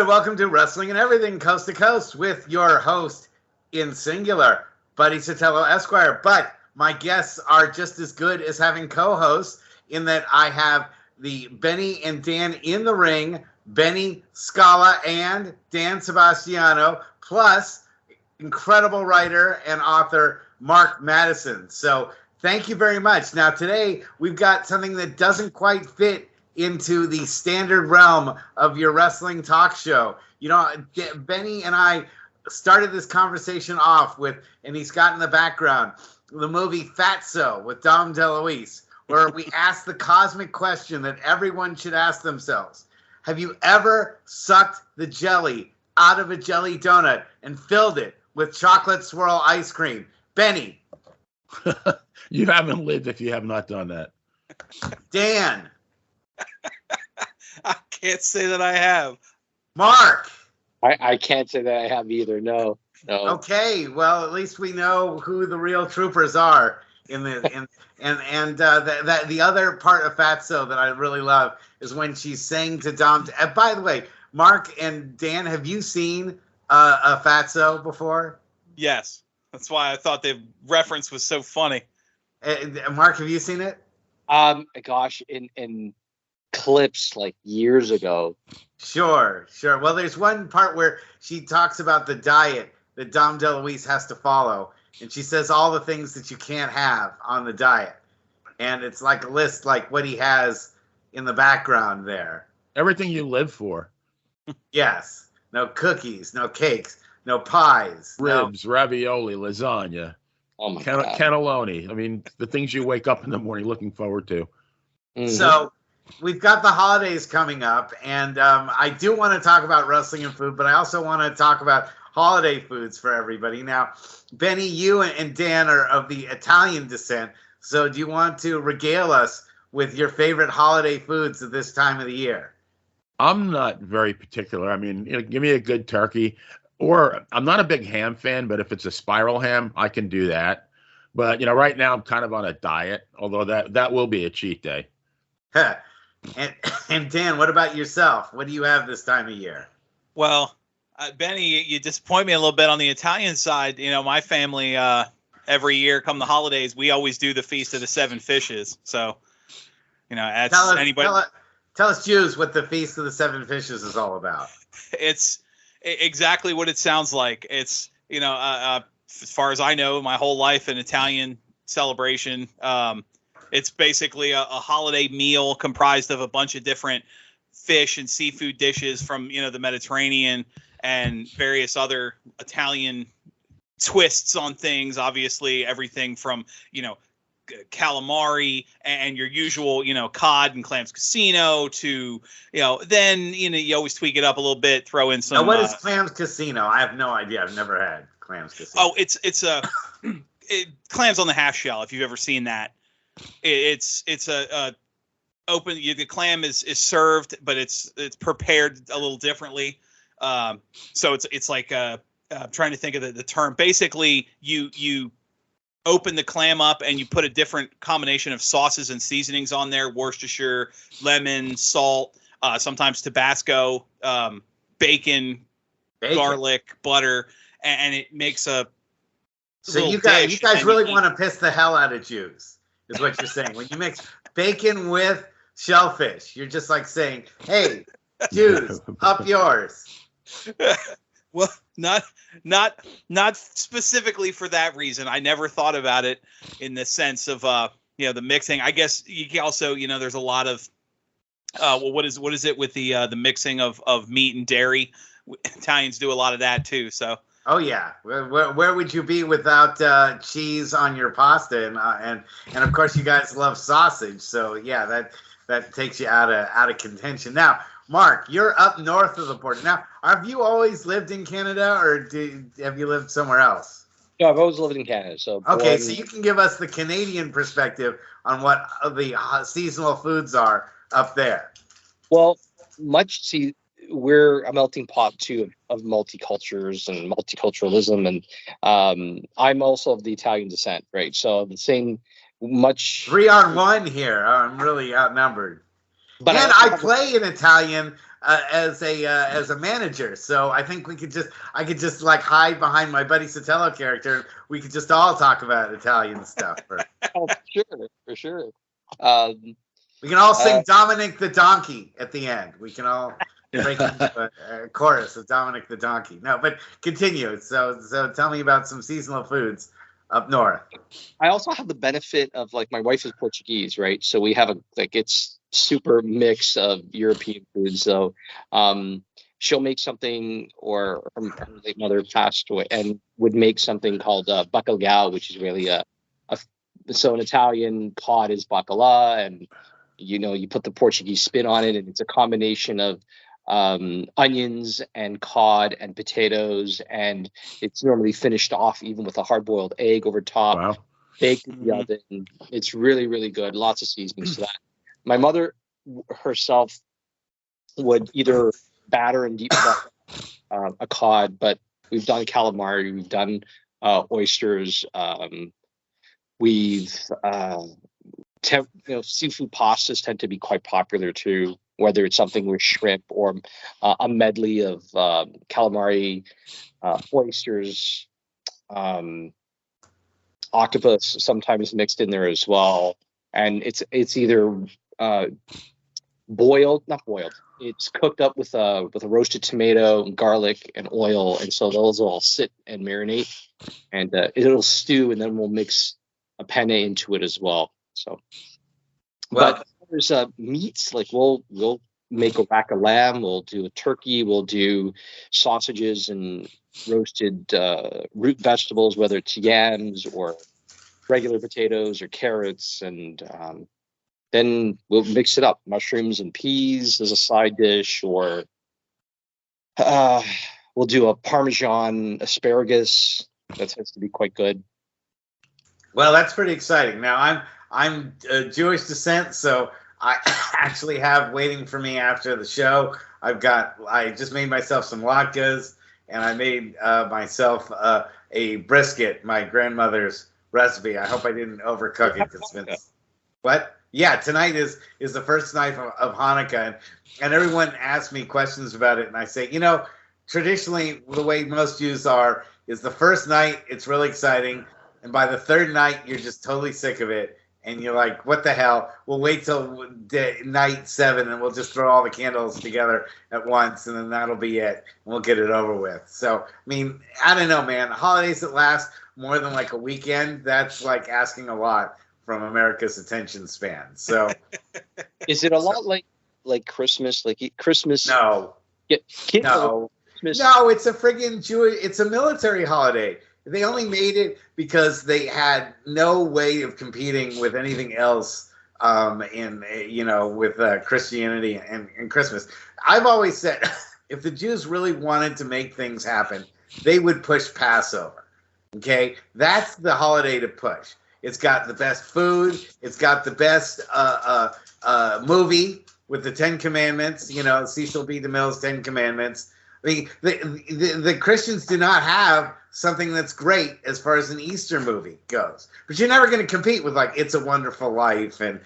and welcome to Wrestling and Everything Coast to Coast with your host in singular, Buddy Sotelo Esquire. But my guests are just as good as having co-hosts in that I have the Benny and Dan in the ring, Benny Scala and Dan Sebastiano, plus incredible writer and author Marc Madison. So thank you very much. Now today we've got something that doesn't quite fit into the standard realm of your wrestling talk show. You know, Benny and I started this conversation off with, and he's got in the background, the movie Fatso with Dom DeLuise, where we asked the cosmic question that everyone should ask themselves. Have you ever sucked the jelly out of a jelly donut and filled it with chocolate swirl ice cream? Benny. You haven't lived if you have not done that. Dan. I can't say that I have. Mark. I can't say that I have either. No. Okay, well, at least we know who the real troopers are in the the other part of Fatso that I really love is when she's saying to Dom. By the way, Mark and Dan, have you seen a Fatso before? Yes, that's why I thought the reference was so funny. Mark, have you seen it? Gosh, in clips like years ago. Sure. Well, there's one part where she talks about the diet that Dom DeLuise has to follow, and she says all the things that you can't have on the diet, and it's like a list, like what he has in the background there. Everything you live for. Yes. No cookies, no cakes, no pies, ribs, ravioli, lasagna. Oh my God. Cannelloni. I mean, the things you wake up in the morning looking forward to. Mm-hmm. So we've got the holidays coming up, and I do want to talk about wrestling and food, but I also want to talk about holiday foods for everybody. Now, Benny, you and Dan are of the Italian descent, so do you want to regale us with your favorite holiday foods at this time of the year? I'm not very particular. I mean, give me a good turkey. Or I'm not a big ham fan, but if it's a spiral ham, I can do that. But, right now I'm kind of on a diet, although that will be a cheat day. And Dan, what about yourself? What do you have this time of year? Well, Benny, you disappoint me a little bit on the Italian side. My family, every year come the holidays, we always do the Feast of the Seven Fishes. So, that's Tell us Jews what the Feast of the Seven Fishes is all about. It's exactly what it sounds like. It's, as far as I know, my whole life an Italian celebration. It's basically a holiday meal comprised of a bunch of different fish and seafood dishes from, the Mediterranean and various other Italian twists on things. Obviously, everything from, calamari and your usual, cod and clams casino to, then, you always tweak it up a little bit, throw in some. Now, what is clams casino? I have no idea. I've never had clams casino. Oh, it's clams on the half shell. If you've ever seen that, it's a open. The clam is served, but it's prepared a little differently. So it's like I'm trying to think of the term. Basically, you open the clam up and you put a different combination of sauces and seasonings on there: Worcestershire, lemon, salt, sometimes Tabasco, bacon, garlic, butter, and it makes a. So you guys really want to piss the hell out of Jews, is what you're saying. When you mix bacon with shellfish, you're just like saying, "Hey, Jews, up yours." Well, not specifically for that reason. I never thought about it in the sense of the mixing. I guess you can also, there's a lot of what is it with the mixing of meat and dairy? Italians do a lot of that too. So. Oh yeah, where would you be without cheese on your pasta? And of course you guys love sausage, so yeah, that takes you out of contention. Now, Mark, you're up north of the border. Now, have you always lived in Canada, or have you lived somewhere else? No, I've always lived in Canada. So okay, so you can give us the Canadian perspective on what the seasonal foods are up there. Well, we're a melting pot too of multicultures and multiculturalism, and I'm also of the Italian descent, right? So the same, much 3-on-1 here. I'm really outnumbered. But I play in Italian as a manager. So I think I could just like hide behind my buddy Sotelo character. We could just all talk about Italian stuff. Oh, for sure. We can all sing Dominic the Donkey at the end. We can all break into a chorus of Dominic the Donkey. No, but continue. So tell me about some seasonal foods up north. I also have the benefit of, like, my wife is Portuguese, right? So we have it's super mix of European foods. So she'll make something, or her late mother passed away and would make something called bacalhau, which is really so in Italian, cod is bacala, and you put the Portuguese spin on it, and it's a combination of onions and cod and potatoes, and it's normally finished off even with a hard-boiled egg over top. Wow. Baked in the oven. It's really, really good. Lots of seasonings to that. My mother herself would either batter and deep fry a cod, but we've done calamari, we've done oysters, seafood pastas tend to be quite popular too, whether it's something with shrimp or a medley of calamari, oysters, octopus sometimes mixed in there as well. And it's either not boiled. It's cooked up with a roasted tomato, and garlic, and oil, and so those will all sit and marinate, and it'll stew, and then we'll mix a penne into it as well. So, but there's meats, like we'll make a rack of lamb, we'll do a turkey, we'll do sausages and roasted root vegetables, whether it's yams or regular potatoes or carrots, and then we'll mix it up, mushrooms and peas as a side dish, or we'll do a Parmesan asparagus. That tends to be quite good. Well, that's pretty exciting. Now, I'm Jewish descent, so I actually have waiting for me after the show. I just made myself some latkes, and I made myself a brisket, my grandmother's recipe. I hope I didn't overcook it. What? Yeah, tonight is the first night of Hanukkah, and everyone asks me questions about it, and I say, traditionally, the way most Jews are is the first night, it's really exciting, and by the third night, you're just totally sick of it, and you're like, what the hell? We'll wait till night 7, and we'll just throw all the candles together at once, and then that'll be it, and we'll get it over with. So, I mean, I don't know, man. Holidays that last more than like a weekend, that's like asking a lot from America's attention span. So, is it a lot like Christmas? Like Christmas? No. No. Christmas. No, it's a friggin' it's a military holiday. They only made it because they had no way of competing with anything else with Christianity and Christmas. I've always said if the Jews really wanted to make things happen, they would push Passover. Okay? That's the holiday to push. It's got the best food. It's got the best movie with the 10 Commandments. Cecil B. DeMille's 10 Commandments. The Christians do not have something that's great as far as an Easter movie goes. But you're never going to compete with like It's a Wonderful Life and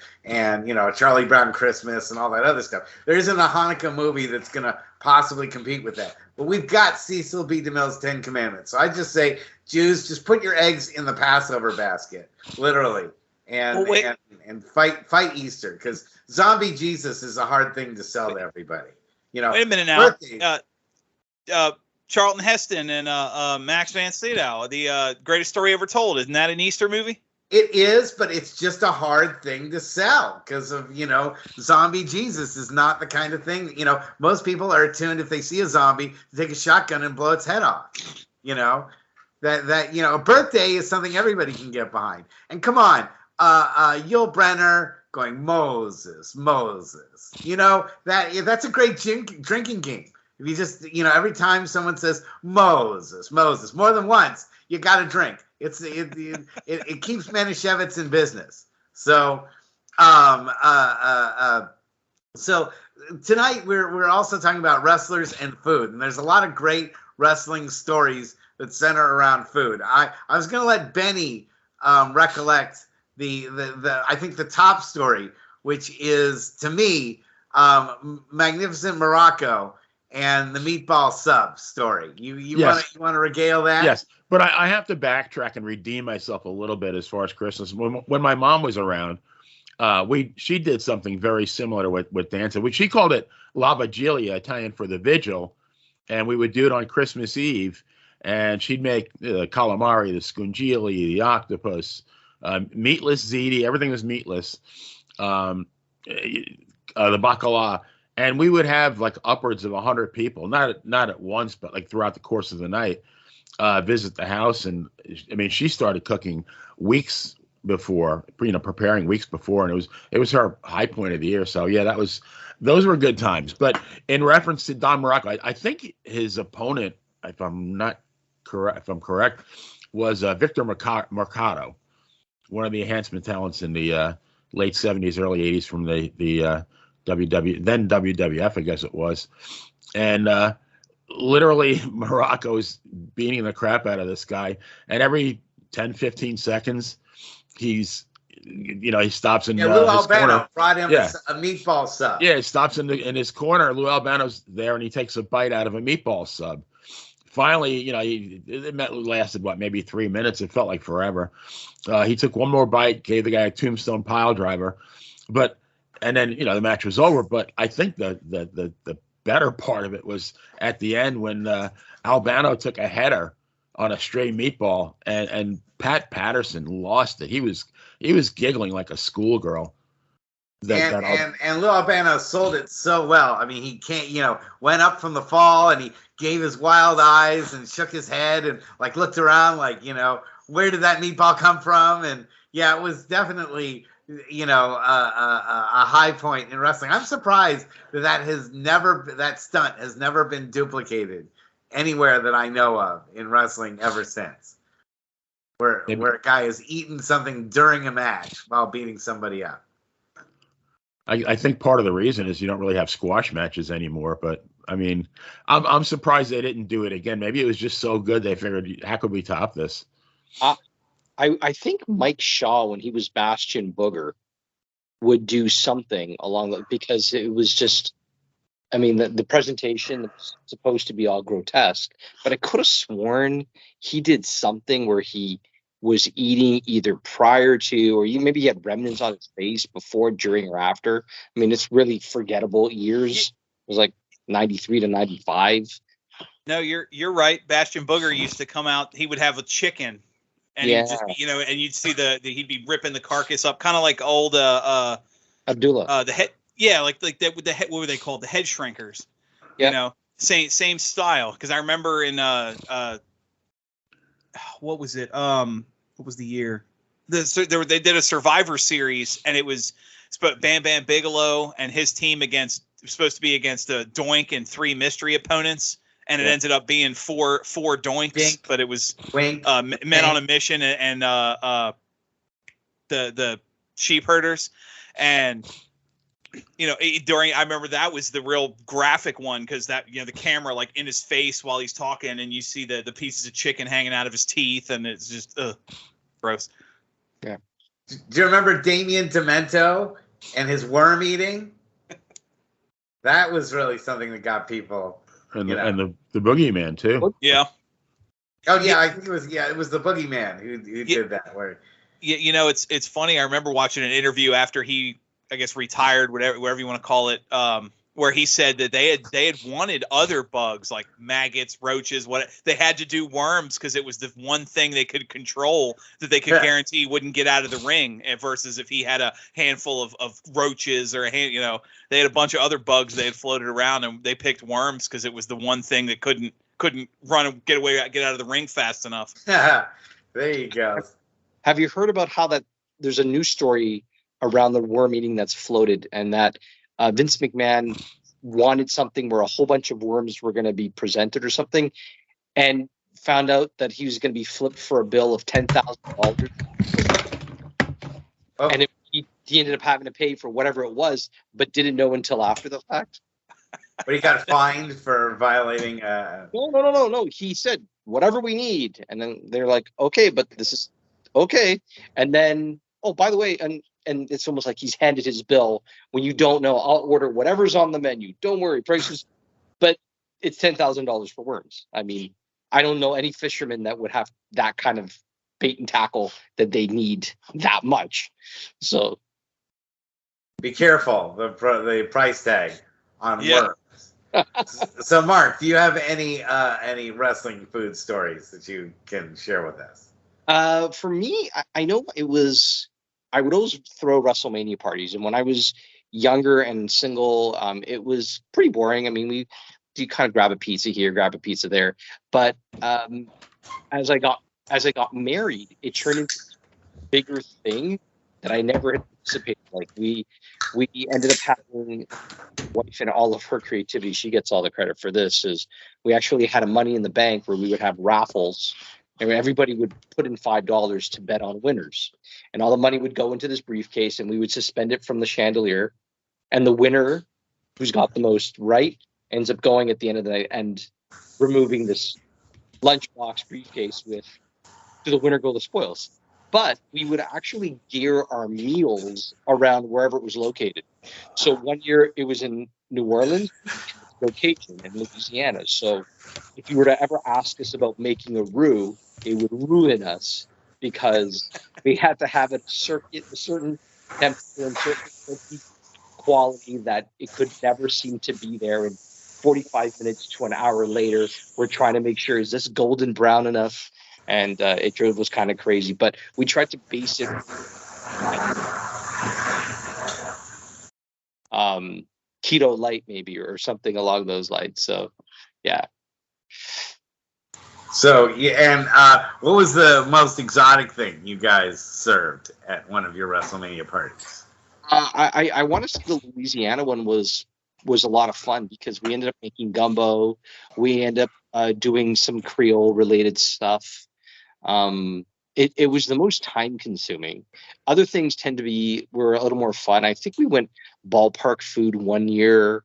Charlie Brown Christmas and all that other stuff. There isn't a Hanukkah movie that's going to possibly compete with that. But we've got Cecil B. DeMille's 10 Commandments. So I just say, Jews, just put your eggs in the Passover basket, literally, and fight Easter, because zombie Jesus is a hard thing to sell to everybody. Wait a minute now. Charlton Heston and Max Van Sydow, the greatest story ever told. Isn't that an Easter movie? It is, but it's just a hard thing to sell because of, zombie Jesus is not the kind of thing, most people are attuned if they see a zombie to take a shotgun and blow its head off, that a birthday is something everybody can get behind. And come on, Yul Brynner going, Moses, that's a great drinking game. If you just, every time someone says Moses, more than once, you got to drink. It keeps Manischewitz in business. So, so tonight we're also talking about wrestlers and food, and there's a lot of great wrestling stories that center around food. I was going to let Benny recollect the I think the top story, which is, to me, Magnificent Morocco and the meatball sub story. You Yes. want to regale that? Yes, but I have to backtrack and redeem myself a little bit as far as Christmas. When my mom was around, she did something very similar to what Dan said. She called it La Vigilia, Italian for the vigil, and we would do it on Christmas Eve. And she'd make the calamari, the scungili, the octopus, meatless ziti. Everything was meatless. The bacala, and we would have like upwards of 100 people, not at once, but like throughout the course of the night, visit the house. And I mean, she started cooking weeks before, preparing weeks before, and it was her high point of the year. So yeah, those were good times. But in reference to Don Morocco, I think his opponent, if I'm correct, was Victor Mercado, one of the enhancement talents in the late 70s, early 80s from the then WWF, I guess it was. And literally Morocco's beating the crap out of this guy. And every 10, 15 seconds, he stops in Lou his Albano corner. brought him a meatball sub. Yeah, he stops in his corner. Lou Albano's there, and he takes a bite out of a meatball sub. Finally, it lasted, maybe 3 minutes. It felt like forever. He took one more bite, gave the guy a tombstone pile driver. And then, the match was over. But I think the better part of it was at the end when Albano took a header on a stray meatball, and Pat Patterson lost it. He was giggling like a schoolgirl. And Lou Albano sold it so well. I mean, he went up from the fall, and he gave his wild eyes and shook his head and like looked around like, where did that meatball come from? And yeah, it was definitely, a high point in wrestling. I'm surprised that stunt has never been duplicated anywhere that I know of in wrestling ever since. Where a guy is eating something during a match while beating somebody up. I think part of the reason is you don't really have squash matches anymore. But I mean, I'm surprised they didn't do it again. Maybe it was just so good they figured, how could we top this? I think Mike Shaw, when he was Bastion Booger, would do something along that, because it was just, I mean, the presentation was supposed to be all grotesque, but I could have sworn he did something where he was eating either prior to, or maybe he had remnants on his face before, during, or after. I mean, it's really forgettable years. It was like 93 to 95. No, you're right. Bastion Booger used to come out. He would have a chicken, and he would just, and you'd see he'd be ripping the carcass up, kind of like old Abdullah. The head, yeah, like that with the head. What were they called? The head shrinkers. Yeah. Same style. Because I remember in what was it? What was the year? They did a Survivor series, and it was Bam Bam Bigelow and his team supposed to be against Doink and 3 mystery opponents, and it ended up being four Doinks, but it was Men on a Mission and the Sheep Herders, and I remember that was the real graphic one, because that the camera like in his face while he's talking, and you see the pieces of chicken hanging out of his teeth, and it's just gross. Yeah. Do you remember Damien Demento and his worm eating? That was really something that got people. And the Boogeyman too. Yeah. Oh yeah, I think it was the Boogeyman who did that. Where it's funny. I remember watching an interview after he, I guess, retired, whatever you want to call it, where he said that they had wanted other bugs like maggots, roaches, they had to do worms because it was the one thing they could control that they could guarantee wouldn't get out of the ring, versus if he had a handful of roaches or they had a bunch of other bugs they had floated around, and they picked worms because it was the one thing that couldn't run and get out of the ring fast enough. There you go. Have you heard about how that there's a news story around the worm eating that's floated, and that Vince McMahon wanted something where a whole bunch of worms were going to be presented or something, and found out that he was going to be flipped for a bill of $10,000. Oh. And he ended up having to pay for whatever it was, but didn't know until after the fact. But he got fined for violating. No. He said, whatever we need. And then they're like, okay, but this is okay. And then, oh, by the way, and and it's almost like he's handed his bill when you don't know. I'll order whatever's on the menu. Don't worry, prices, but it's $10,000 for worms. I mean, I don't know any fisherman that would have that kind of bait and tackle that they need that much. So be careful the price tag on worms. So, Marc, do you have any wrestling food stories that you can share with us? For me, I know I would always throw WrestleMania parties, and when I was younger and single, it was pretty boring. I mean, you kind of grab a pizza here, grab a pizza there, but as I got married, it turned into a bigger thing that I never anticipated. Like we ended up having wife and all of her creativity. She gets all the credit for this. Is we actually had a money in the bank where we would have raffles, and everybody would put in $5 to bet on winners, and all the money would go into this briefcase, and we would suspend it from the chandelier, and the winner, who's got the most right, ends up going at the end of the night and removing this lunchbox briefcase with "To the winner go the spoils." But we would actually gear our meals around wherever it was located. So one year it was in New Orleans, location in Louisiana. So if you were to ever ask us about making a roux, it would ruin us because we had to have a certain temperature and certain quality that it could never seem to be there. And 45 minutes to an hour later, we're trying to make sure, is this golden brown enough? And it drove us kind of crazy. But we tried to base it keto light maybe or something along those lines. So, yeah. So, yeah, and what was the most exotic thing you guys served at one of your WrestleMania parties? I want to say the Louisiana one was a lot of fun because we ended up making gumbo. We ended up doing some Creole related stuff. It was the most time consuming. Other things were a little more fun. I think we went ballpark food one year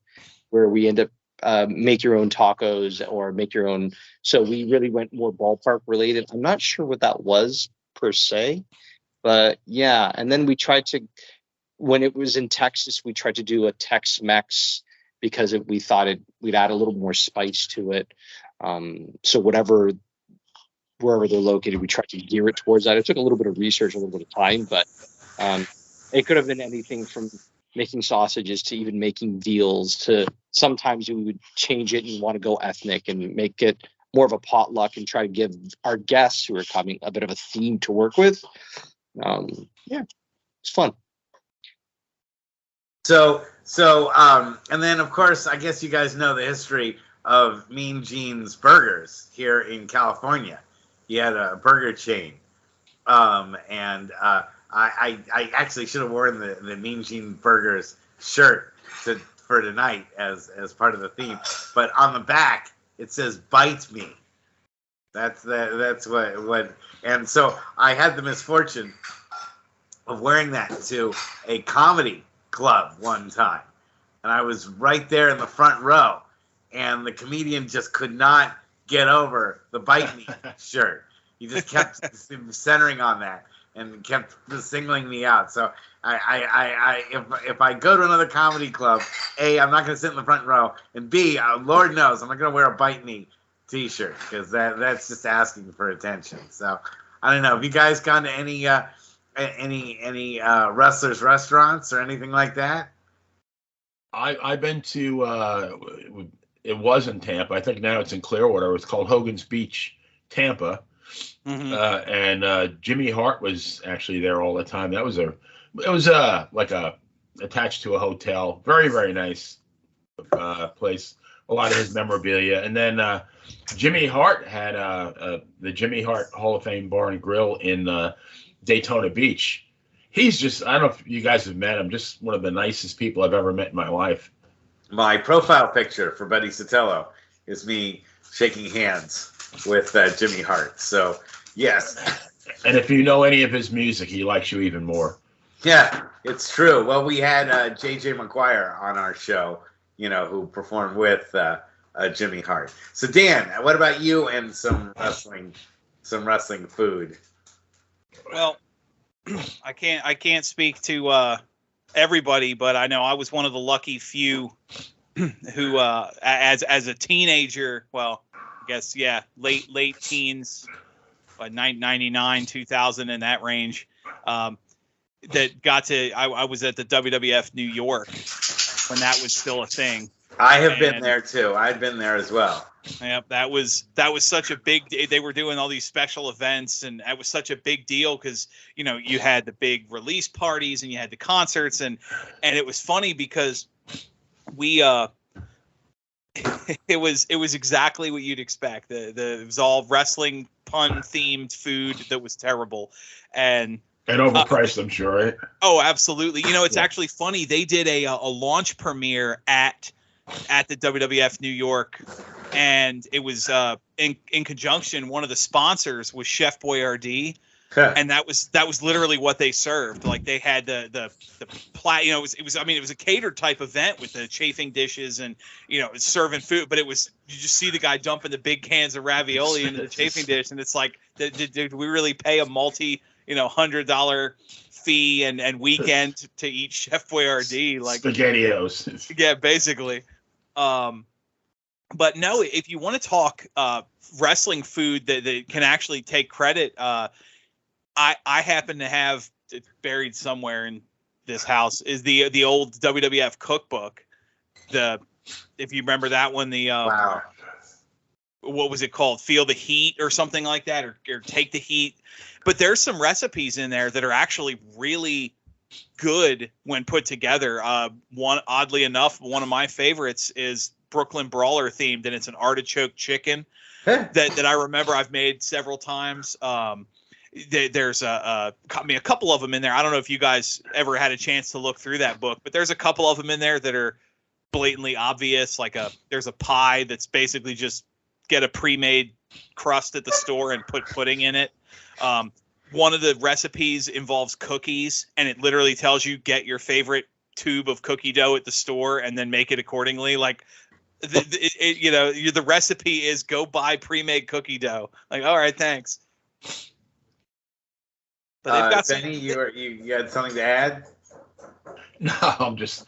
where we end up make your own tacos or make your own. So we really went more ballpark related. I'm not sure what that was per se, but yeah. And then we tried to, when it was in Texas, we tried to do a Tex-Mex because we thought we'd add a little more spice to it. So wherever they're located, we tried to gear it towards that. It took a little bit of research, a little bit of time, but it could have been anything from making sausages to even making veals to sometimes we would change it and want to go ethnic and make it more of a potluck and try to give our guests who are coming a bit of a theme to work with. Yeah, it's fun. So, and then of course, I guess you guys know the history of Mean Gene's Burgers here in California. He had a burger chain, and I actually should have worn the Mean Gene Burgers shirt for tonight as part of the theme. But on the back it says "Bite Me." That's what. And so I had the misfortune of wearing that to a comedy club one time, and I was right there in the front row, and the comedian just could not get over the "Bite Me" shirt. He just kept centering on that and kept singling me out. So if I go to another comedy club, A, I'm not going to sit in the front row, and B, Lord knows I'm not going to wear a "Bite Me" T-shirt because that's just asking for attention. So I don't know. Have you guys gone to any wrestlers' restaurants or anything like that? I've been to it was in Tampa. I think now it's in Clearwater. It's called Hogan's Beach, Tampa. Mm-hmm. And Jimmy Hart was actually there all the time. It was like attached to a hotel. Very, very nice place. A lot of his memorabilia. And then Jimmy Hart had the Jimmy Hart Hall of Fame Bar and Grill in Daytona Beach. He's just, I don't know if you guys have met him, just one of the nicest people I've ever met in my life. My profile picture for Buddy Sotelo is me shaking hands with Jimmy Hart. So, yes. And if you know any of his music, he likes you even more. Yeah, it's true. Well, we had J.J. McGuire on our show, who performed with Jimmy Hart. So, Dan, what about you and some wrestling food? Well, I can't speak to everybody, but I know I was one of the lucky few who, as a teenager, well, I guess late teens, 99, 2000 in that range, that got to. I was at the WWF New York when that was still a thing. I have been there too. I've been there as well. Yep, that was such a big. They were doing all these special events, and that was such a big deal because you had the big release parties and you had the concerts, and it was funny because we it was exactly what you'd expect. It was all wrestling pun themed food that was terrible, and overpriced, I'm sure, right? Oh, absolutely. It's actually funny. They did a launch premiere at the WWF New York, and it was in conjunction. One of the sponsors was Chef Boyardee, and that was literally what they served. Like they had the it was a catered type event with the chafing dishes and serving food, but you just see the guy dumping the big cans of ravioli into the chafing dish, and it's like, did we really pay a $100 fee and weekend to eat Chef Boyardee, like SpaghettiOs? Yeah, basically. But no, if you want to talk wrestling food that can actually take credit, I happen to have it buried somewhere in this house is the old WWF cookbook. If you remember that one, wow. What was it called? Feel the Heat or something like that, or Take the Heat. But there's some recipes in there that are actually really good when put together. Oddly enough, one of my favorites is Brooklyn Brawler themed, and it's an artichoke chicken that I remember I've made several times. There's a couple of them in there. I don't know if you guys ever had a chance to look through that book, but there's a couple of them in there that are blatantly obvious. There's a pie that's basically just get a pre-made crust at the store and put pudding in it. One of the recipes involves cookies, and it literally tells you get your favorite tube of cookie dough at the store and then make it accordingly. Like the recipe is go buy pre-made cookie dough. Like, all right, thanks. But they've got Benny, you had something to add? No, I'm just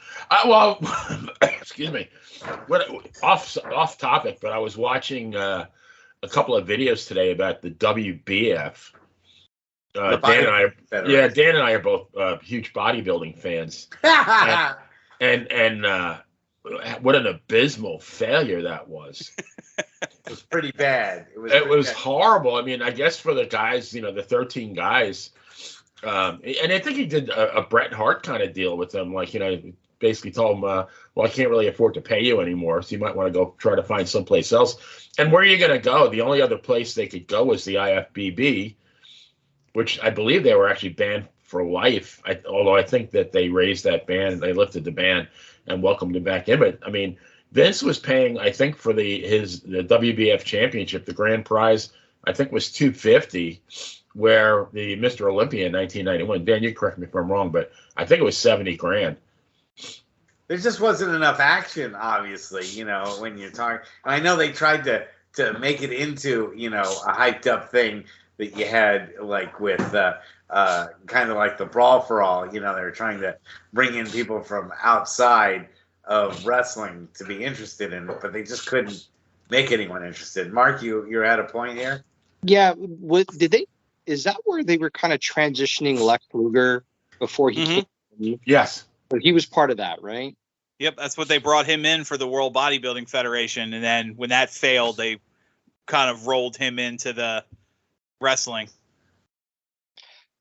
excuse me. Off topic, but I was watching a couple of videos today about the WBF. Dan and I are both huge bodybuilding fans, and what an abysmal failure that was. It was pretty bad. It was horrible. I mean, I guess for the guys, the 13 guys, and I think he did a Bret Hart kind of deal with them, like basically told him, well, I can't really afford to pay you anymore, so you might want to go try to find someplace else. And where are you going to go? The only other place they could go was the IFBB, which I believe they were actually banned for life. Although I think that they raised that ban, they lifted the ban and welcomed him back in. But I mean, Vince was paying, I think, for the WBF championship, the grand prize, I think was $250, where the Mr. Olympia in 1991. Dan, you correct me if I'm wrong, but I think it was $70,000. There just wasn't enough action, obviously, when you're talking. And I know they tried to make it into, a hyped up thing that you had, like with kind of like the Brawl for All. They were trying to bring in people from outside of wrestling to be interested in it, but they just couldn't make anyone interested. Mark, you're at a point here? Yeah. Is that where they were kind of transitioning Lex Luger before he came? Yes. But he was part of that, right? Yep, that's what they brought him in for, the World Bodybuilding Federation, and then when that failed, they kind of rolled him into the wrestling.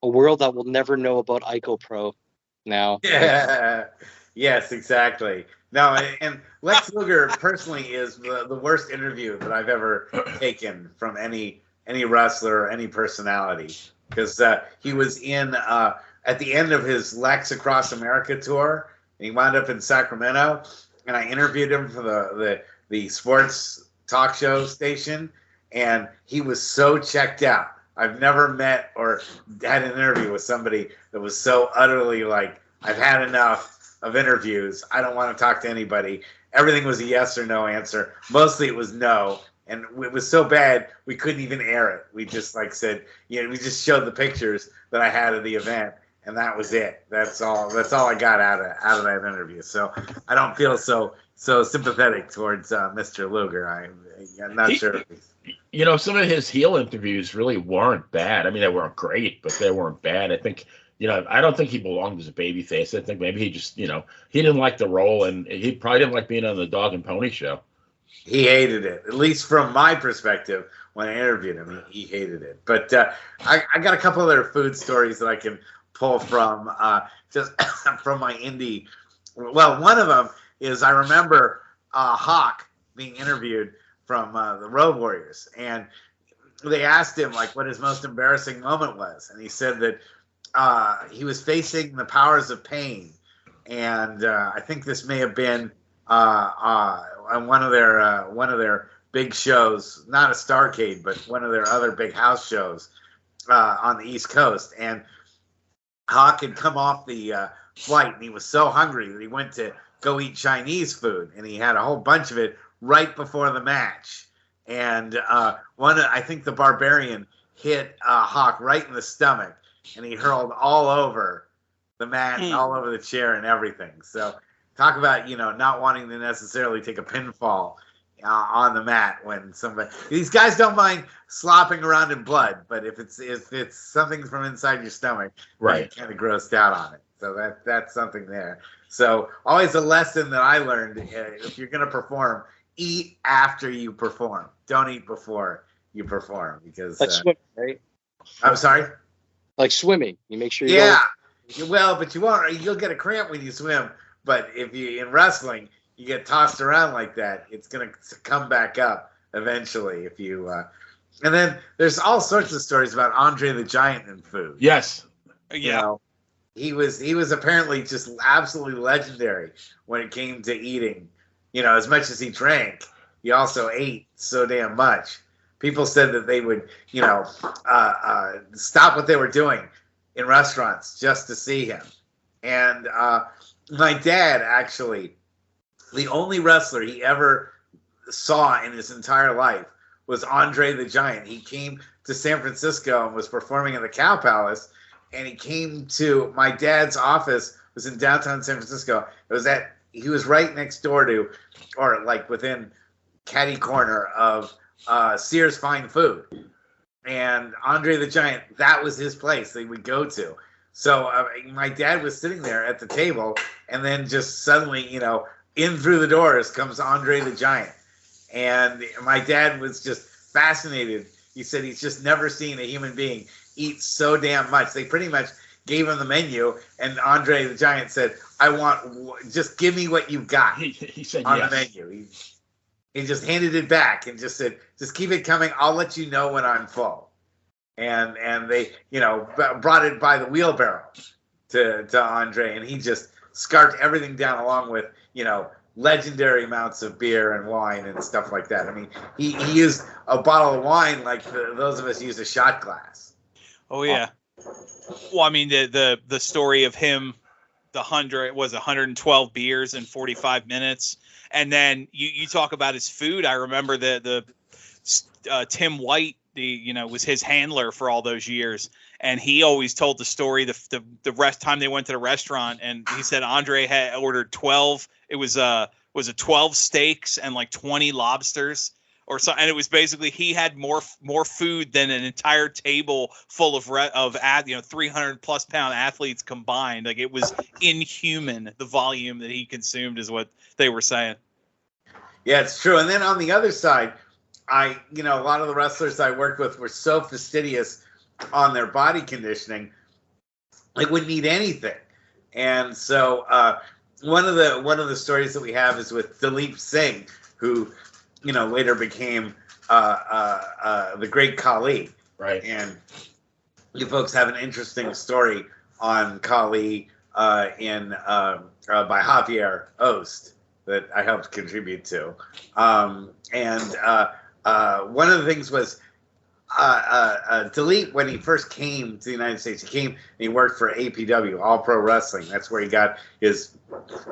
A world that will never know about IcoPro now. Yeah. Yes, exactly. No, and Lex Luger personally is the worst interview that I've ever taken from any wrestler or any personality, because he was in at the end of his Lex Across America tour, and he wound up in Sacramento, and I interviewed him for the sports talk show station, and he was so checked out. I've never met or had an interview with somebody that was so utterly like, I've had enough of interviews. I don't want to talk to anybody. Everything was a yes or no answer. Mostly it was no. And it was so bad we couldn't even air it. We just said, we just showed the pictures that I had of the event, and that was it. That's all I got out of that interview. So I don't feel so sympathetic towards Mr. Luger. I'm not sure. Some of his heel interviews really weren't bad. I mean, they weren't great, but they weren't bad. I think, I don't think he belonged as a babyface. I think maybe he just, he didn't like the role, and he probably didn't like being on the Dog and Pony show. He hated it, at least from my perspective. When I interviewed him, he hated it. But I got a couple other food stories that I can pull from just from my indie. Well, one of them is I remember Hawk being interviewed from the Road Warriors, and they asked him what his most embarrassing moment was, and he said that he was facing the Powers of Pain, and I think this may have been on one of their big shows, not a Starrcade, but one of their other big house shows on the East Coast, and Hawk had come off the flight, and he was so hungry that he went to go eat Chinese food, and he had a whole bunch of it right before the match. And I think the Barbarian hit Hawk right in the stomach, and he hurled all over the mat, and all over the chair and everything. So talk about, not wanting to necessarily take a pinfall on the mat when these guys don't mind slopping around in blood, but if it's something from inside your stomach, right, you're kind of grossed out on it. So that's something there. So always a lesson that I learned: if you're going to perform, eat after you perform. Don't eat before you perform, because swimming, right? I'm sorry. Like swimming, you make sure. Well, but you won't. You'll get a cramp when you swim. But if you in wrestling, you get tossed around like that, it's going to come back up eventually. If you and then there's all sorts of stories about Andre the Giant and food. Yes. Yeah. He was apparently just absolutely legendary when it came to eating. As much as he drank, he also ate so damn much. People said that they would, stop what they were doing in restaurants just to see him. And my dad, actually, the only wrestler he ever saw in his entire life was Andre the Giant. He came to San Francisco and was performing in the Cow Palace, and he came to my dad's office, was in downtown San Francisco. He was right next door to, or within catty corner of Sears Fine Food. And Andre the Giant, that was his place they would go to. So my dad was sitting there at the table, and then just suddenly, in through the doors comes Andre the Giant. And my dad was just fascinated. He said he's just never seen a human being eat so damn much. They pretty much gave him the menu, and Andre the Giant said, just give me what you've got. He said on yes. The menu. He just handed it back and just said, just keep it coming. I'll let you know when I'm full. And they, brought it by the wheelbarrow to Andre, and he just scarfed everything down along with, legendary amounts of beer and wine and stuff like that. I mean, he used a bottle of wine like those of us use a shot glass. Oh yeah. Well, I mean, the story of him, 112 beers in 45 minutes, and then you talk about his food. I remember the Tim White, was his handler for all those years, and he always told the story the rest time they went to the restaurant, and he said Andre had ordered 12. It was 12 steaks and 20 lobsters or something, and it was basically he had more food than an entire table full of 300 plus pound athletes combined. It was inhuman, the volume that he consumed, is what they were saying. Yeah, it's true. And then on the other side, a lot of the wrestlers I worked with were so fastidious on their body conditioning, they wouldn't eat anything. And so one of the stories that we have is with Dilip Singh, who later became the Great Khali. Right. And you folks have an interesting story on Khali by Javier Ost that I helped contribute to. One of the things was Dilip, when he first came to the United States, he worked for APW, All Pro Wrestling. That's where he got his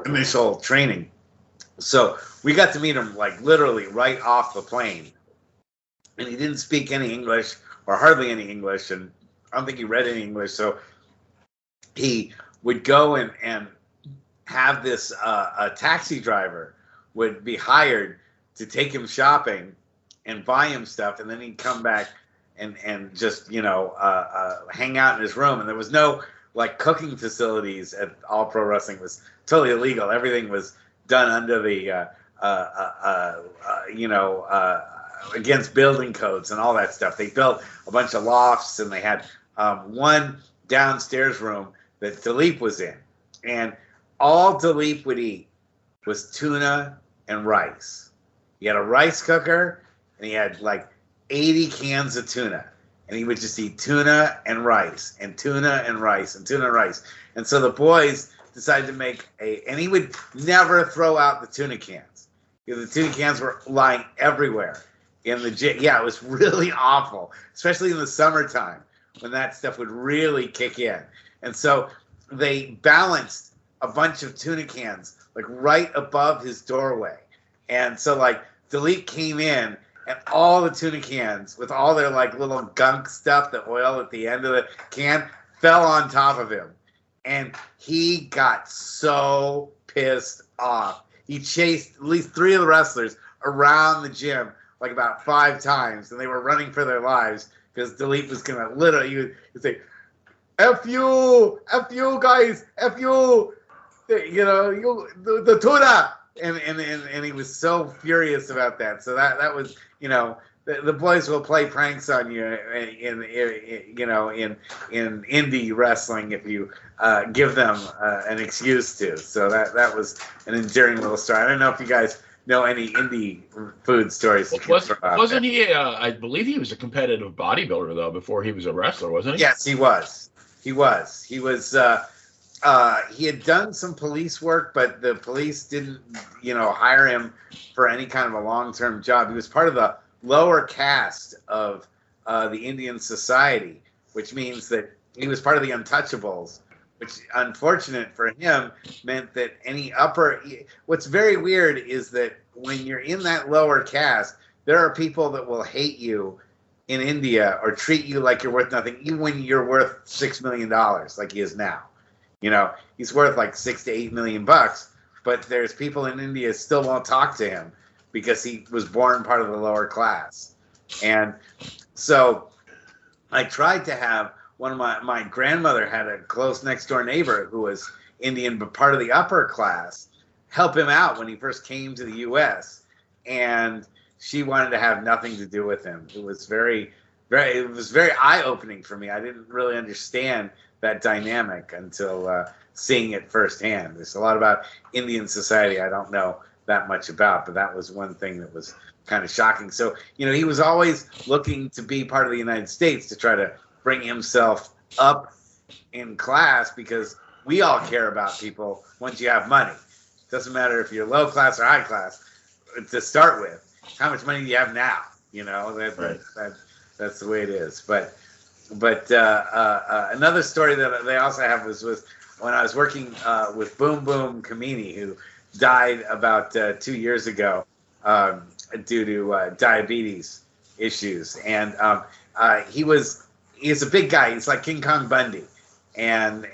initial training. So we got to meet him literally right off the plane and he didn't speak any English or hardly any English, and I don't think he read any English. So he would go and have this a taxi driver would be hired to take him shopping and buy him stuff, and then he'd come back and just hang out in his room. And there was no like cooking facilities at All Pro Wrestling. It was totally illegal. Everything was done under the against building codes and all that stuff. They built a bunch of lofts, and they had one downstairs room that Dilip was in, and all Dilip would eat was tuna and rice. He had a rice cooker, and he had like 80 cans of tuna, and he would just eat tuna and rice and tuna and rice and tuna and rice. And so the boys decided to make and he would never throw out the tuna cans. The tuna cans were lying everywhere in the gym. Yeah, it was really awful, especially in the summertime when that stuff would really kick in. And so they balanced a bunch of tuna cans like right above his doorway. And so like Dilip came in, and all the tuna cans with all their like little gunk stuff, the oil at the end of the can, fell on top of him. And he got so pissed off. He chased at least 3 of the wrestlers around the gym like about 5 times, and they were running for their lives because Dilip was gonna literally, he would say, "F you guys, F you, the tuna," and he was so furious about that. So that was, the boys will play pranks on you in indie wrestling if you give them an excuse to. So that was an endearing little story. I don't know if you guys know any indie food stories. Wasn't he? I believe he was a competitive bodybuilder though before he was a wrestler, wasn't he? Yes, he was. He was. He had done some police work, but the police didn't, hire him for any kind of a long-term job. He was part of the lower caste of the Indian society, which means that he was part of the untouchables, which, unfortunate for him, meant that any upper... What's very weird is that when you're in that lower caste, there are people that will hate you in India or treat you like you're worth nothing, even when you're worth $6 million like he is now. He's worth like $6 to $8 million bucks, but there's people in India still won't talk to him because he was born part of the lower class. And so I tried to have one of my grandmother had a close next door neighbor who was Indian, but part of the upper class, help him out when he first came to the U.S. And she wanted to have nothing to do with him. It was very eye-opening for me. I didn't really understand that dynamic until seeing it firsthand. There's a lot about Indian society I don't know that much about, but that was one thing that was kind of shocking. So, he was always looking to be part of the United States to try to bring himself up in class, because we all care about people once you have money. It doesn't matter if you're low class or high class to start with. How much money do you have now? That's the way it is. But another story that they also have was when I was working with Boom Boom Kamini, who died about 2 years ago due to diabetes issues. And he's a big guy. He's like King Kong Bundy. And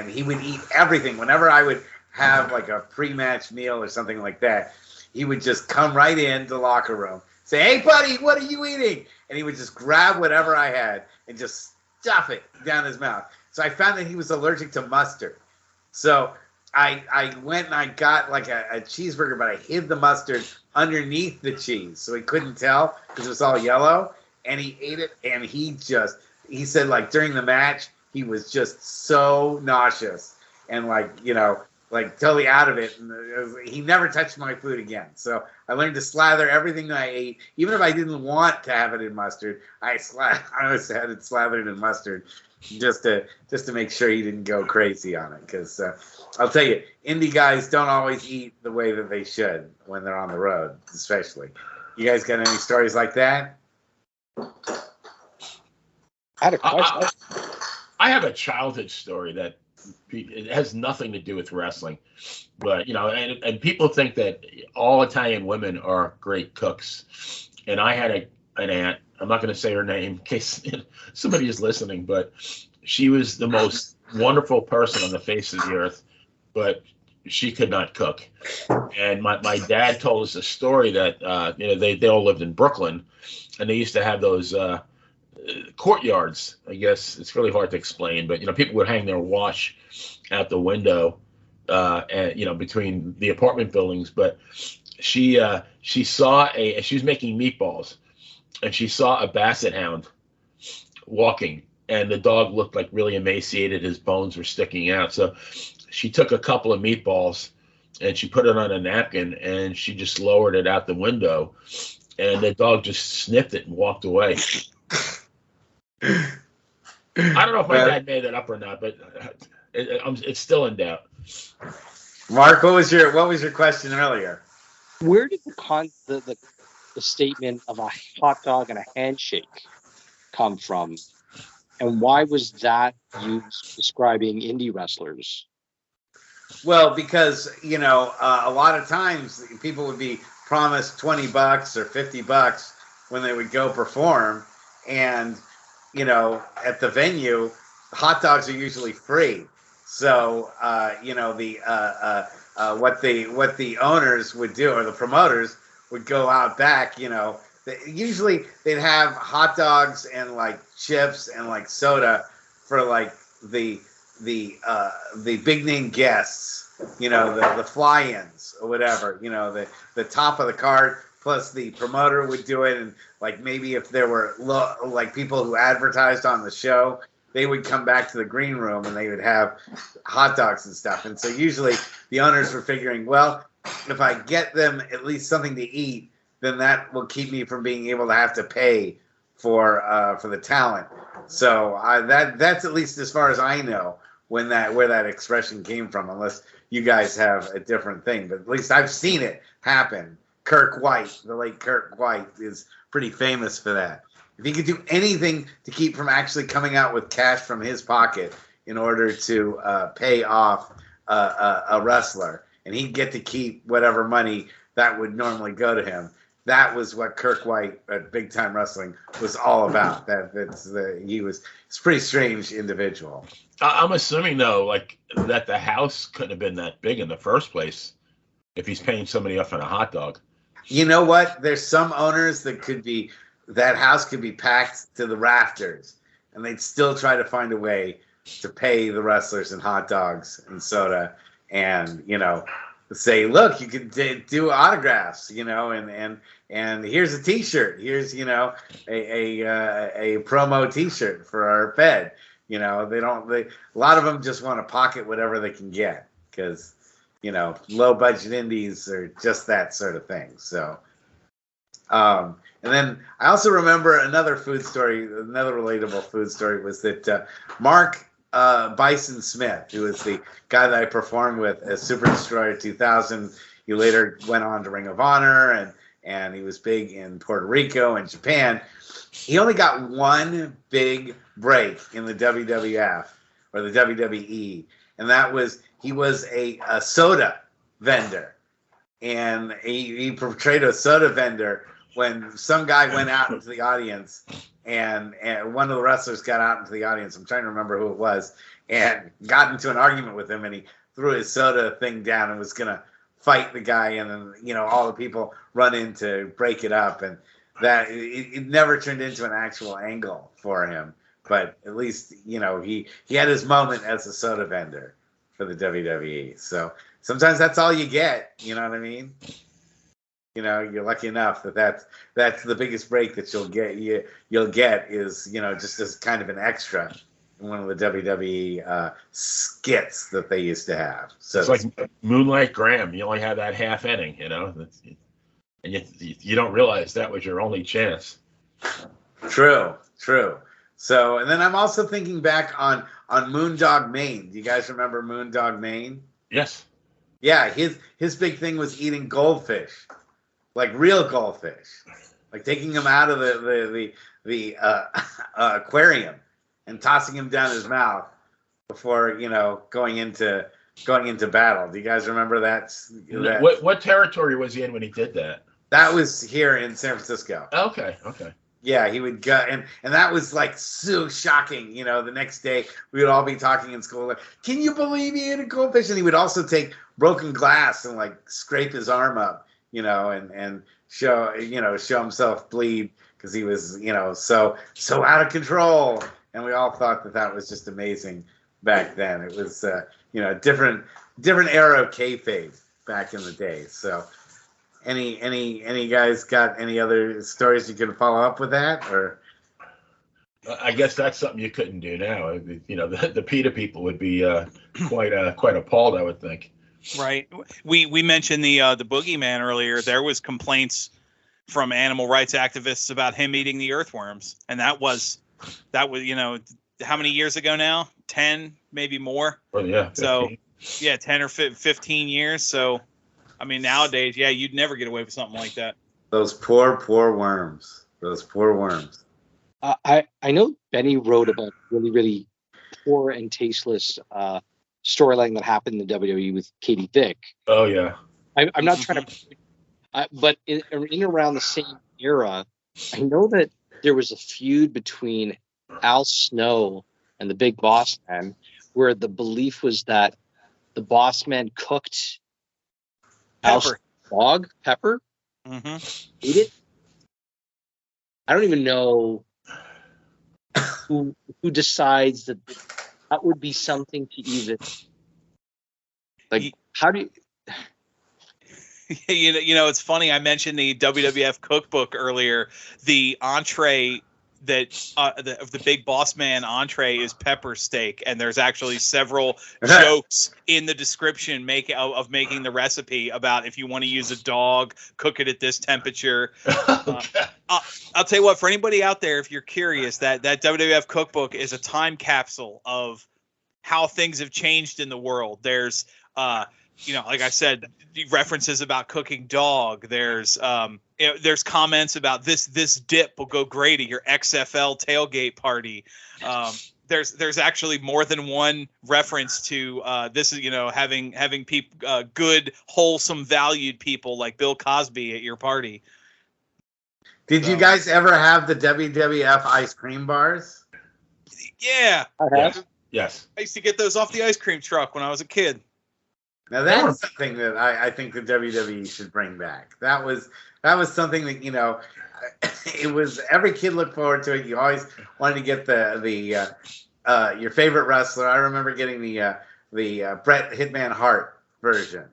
he would eat everything. Whenever I would have like a pre-match meal or something like that, he would just come right into the locker room, say, "Hey, buddy, what are you eating?" And he would just grab whatever I had and just stuff it down his mouth. So I found that he was allergic to mustard. So I went and I got like a cheeseburger, but I hid the mustard underneath the cheese so he couldn't tell because it was all yellow. And he ate it, and he said like during the match, he was just so nauseous and like totally out of it. And he never touched my food again. So I learned to slather everything that I ate, even if I didn't want to have it in mustard. I always had it slathered in mustard just to make sure he didn't go crazy on it. Because I'll tell you, indie guys don't always eat the way that they should when they're on the road, especially. You guys got any stories like that? I had a question. I have a childhood story that it has nothing to do with wrestling, but and people think that all Italian women are great cooks. And I had an aunt. I'm not going to say her name in case somebody is listening, but she was the most wonderful person on the face of the earth, but she could not cook. And my dad told us a story that they all lived in Brooklyn, and they used to have those courtyards. I guess it's really hard to explain, but people would hang their wash out the window, and between the apartment buildings. But she saw she was making meatballs, and she saw a basset hound walking, and the dog looked like really emaciated. His bones were sticking out. So she took a couple of meatballs and she put it on a napkin, and she just lowered it out the window, and the dog just sniffed it and walked away. I don't know if my dad made that up or not, but it's still in doubt. Mark, what was your question earlier? Where did the statement of a hot dog and a handshake come from, and why was that used describing indie wrestlers? Well, because a lot of times people would be promised $20 or $50 when they would go perform, and at the venue, hot dogs are usually free. So what the owners would do, or the promoters would go out back. Usually they'd have hot dogs and like chips and like soda for like the big name guests, the fly-ins or whatever, the top of the card, plus the promoter would do it. And like, maybe if there were people who advertised on the show, they would come back to the green room and they would have hot dogs and stuff. And so usually the owners were figuring, well, if I get them at least something to eat, then that will keep me from being able to have to pay for the talent. So that's at least as far as I know where that expression came from, unless you guys have a different thing. But at least I've seen it happen. Kirk White, the late Kirk White, is pretty famous for that. If he could do anything to keep from actually coming out with cash from his pocket in order to pay off a wrestler, and he'd get to keep whatever money that would normally go to him, that was what Kirk White at Big Time Wrestling was all about. He's a pretty strange individual. I'm assuming though, like, that the house couldn't have been that big in the first place if he's paying somebody off on a hot dog. You know what? There's some owners that house could be packed to the rafters, and they'd still try to find a way to pay the wrestlers in hot dogs and soda, and say, look, you could do autographs, and here's a T-shirt, here's a promo T-shirt for our Fed. A lot of them just want to pocket whatever they can get, because low budget indies are just that sort of thing. So and then I also remember another relatable food story was that Marc Bison Smith, who was the guy that I performed with as Super Destroyer 2000, he later went on to Ring of Honor, and he was big in Puerto Rico and Japan. He only got one big break in the WWF or the WWE, and that was he was a soda vendor, and he portrayed a soda vendor when some guy went out into the audience, and one of the wrestlers got out into the audience. I'm trying to remember who it was, and got into an argument with him, and he threw his soda thing down and was gonna fight the guy, and then all the people run in to break it up, and that it never turned into an actual angle for him. But at least he had his moment as a soda vendor for the WWE. So sometimes that's all you get. You know what I mean? You're lucky enough that's the biggest break that you'll get. You'll get is just as kind of an extra in one of the WWE skits that they used to have. So it's like Moonlight Graham. You only have that half inning, and you don't realize that was your only chance. True. So, and then I'm also thinking back on Moondog Mayne. Do you guys remember Moondog Mayne? Yes. Yeah, his big thing was eating goldfish, like real goldfish, like taking them out of the aquarium and tossing him down his mouth before going into battle. Do you guys remember that? What territory was he in when he did that? That was here in San Francisco. Okay. Yeah, he would go, and that was like so shocking. You know, the next day we would all be talking in school, like, can you believe he ate a goldfish? And he would also take broken glass and like scrape his arm up, you know, and show himself bleed because he was, you know, so out of control. And we all thought that was just amazing back then. It was, you know, different era of kayfabe back in the day. So. Any guys got any other stories you can follow up with that, or? I guess that's something you couldn't do now. You know, the PETA people would be quite appalled, I would think. Right. We mentioned the boogeyman earlier. There was complaints from animal rights activists about him eating the earthworms, and that was you know, how many years ago now? 10, maybe more. Well, yeah. 15. So yeah, 10 or 15 years. So. I mean, nowadays, yeah, you'd never get away with something like that. Those poor worms. Those poor worms. I know Benny wrote about really, really poor and tasteless storyline that happened in the WWE with Katie Vick. Oh, yeah. I'm not trying to... but in around the same era, I know that there was a feud between Al Snow and the Big Boss Man, where the belief was that the Boss Man cooked... Pepper. Dog? Pepper? Mm-hmm. Eat it? I don't even know who decides that would be something to even... Like, how do you... You know, it's funny. I mentioned the WWF cookbook earlier. The entree of the Big Boss Man entree is pepper steak, and there's actually several jokes in the description of making the recipe about if you want to use a dog, cook it at this temperature. I'll tell you what, for anybody out there, if you're curious, that WWF cookbook is a time capsule of how things have changed in the world. There's you know, like I said, references about cooking dog. There's you know, there's comments about this dip will go great at your XFL tailgate party. There's actually more than one reference to this is, you know, having people good, wholesome, valued people like Bill Cosby at your party. Did you guys ever have the WWF ice cream bars? Yeah. Yes. I used to get those off the ice cream truck when I was a kid. Now that's something that I think the WWE should bring back. That was something that, you know, it was every kid looked forward to it. You always wanted to get the your favorite wrestler. I remember getting the Bret Hitman Hart version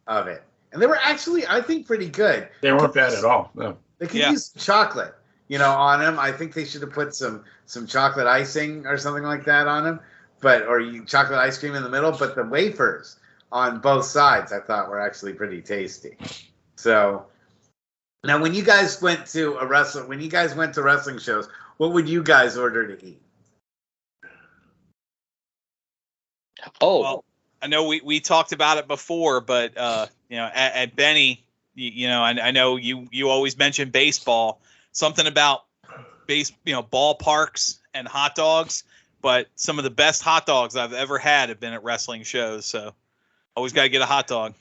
of it, and they were actually, I think, pretty good. They weren't bad at all. No. They could use chocolate, you know, on them. I think they should have put some chocolate icing or something like that on them, or chocolate ice cream in the middle. But the wafers on both sides, I thought, were actually pretty tasty. So now, when you guys went to wrestling shows, what would you guys order to eat? Oh, well, I know we talked about it before, but you know, at Benny, you know, I know you always mention baseball. Something about ballparks and hot dogs, but some of the best hot dogs I've ever had have been at wrestling shows. So always got to get a hot dog.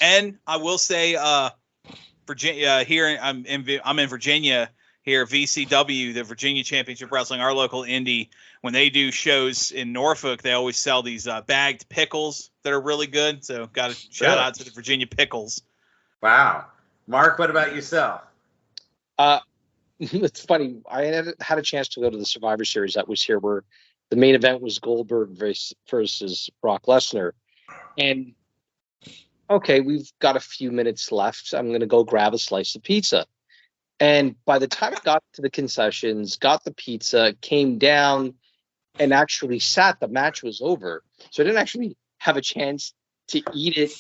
And I will say, Virginia here, I'm in Virginia here, VCW, the Virginia Championship Wrestling, our local indie. When they do shows in Norfolk, they always sell these bagged pickles that are really good. So got to shout out to the Virginia pickles. Wow. Mark, what about yourself? It's funny. I had a chance to go to the Survivor Series that was here, where the main event was Goldberg versus Brock Lesnar. And okay, we've got a few minutes left. I'm going to go grab a slice of pizza. And by the time I got to the concessions, got the pizza, came down, and actually sat, the match was over. So I didn't actually have a chance to eat it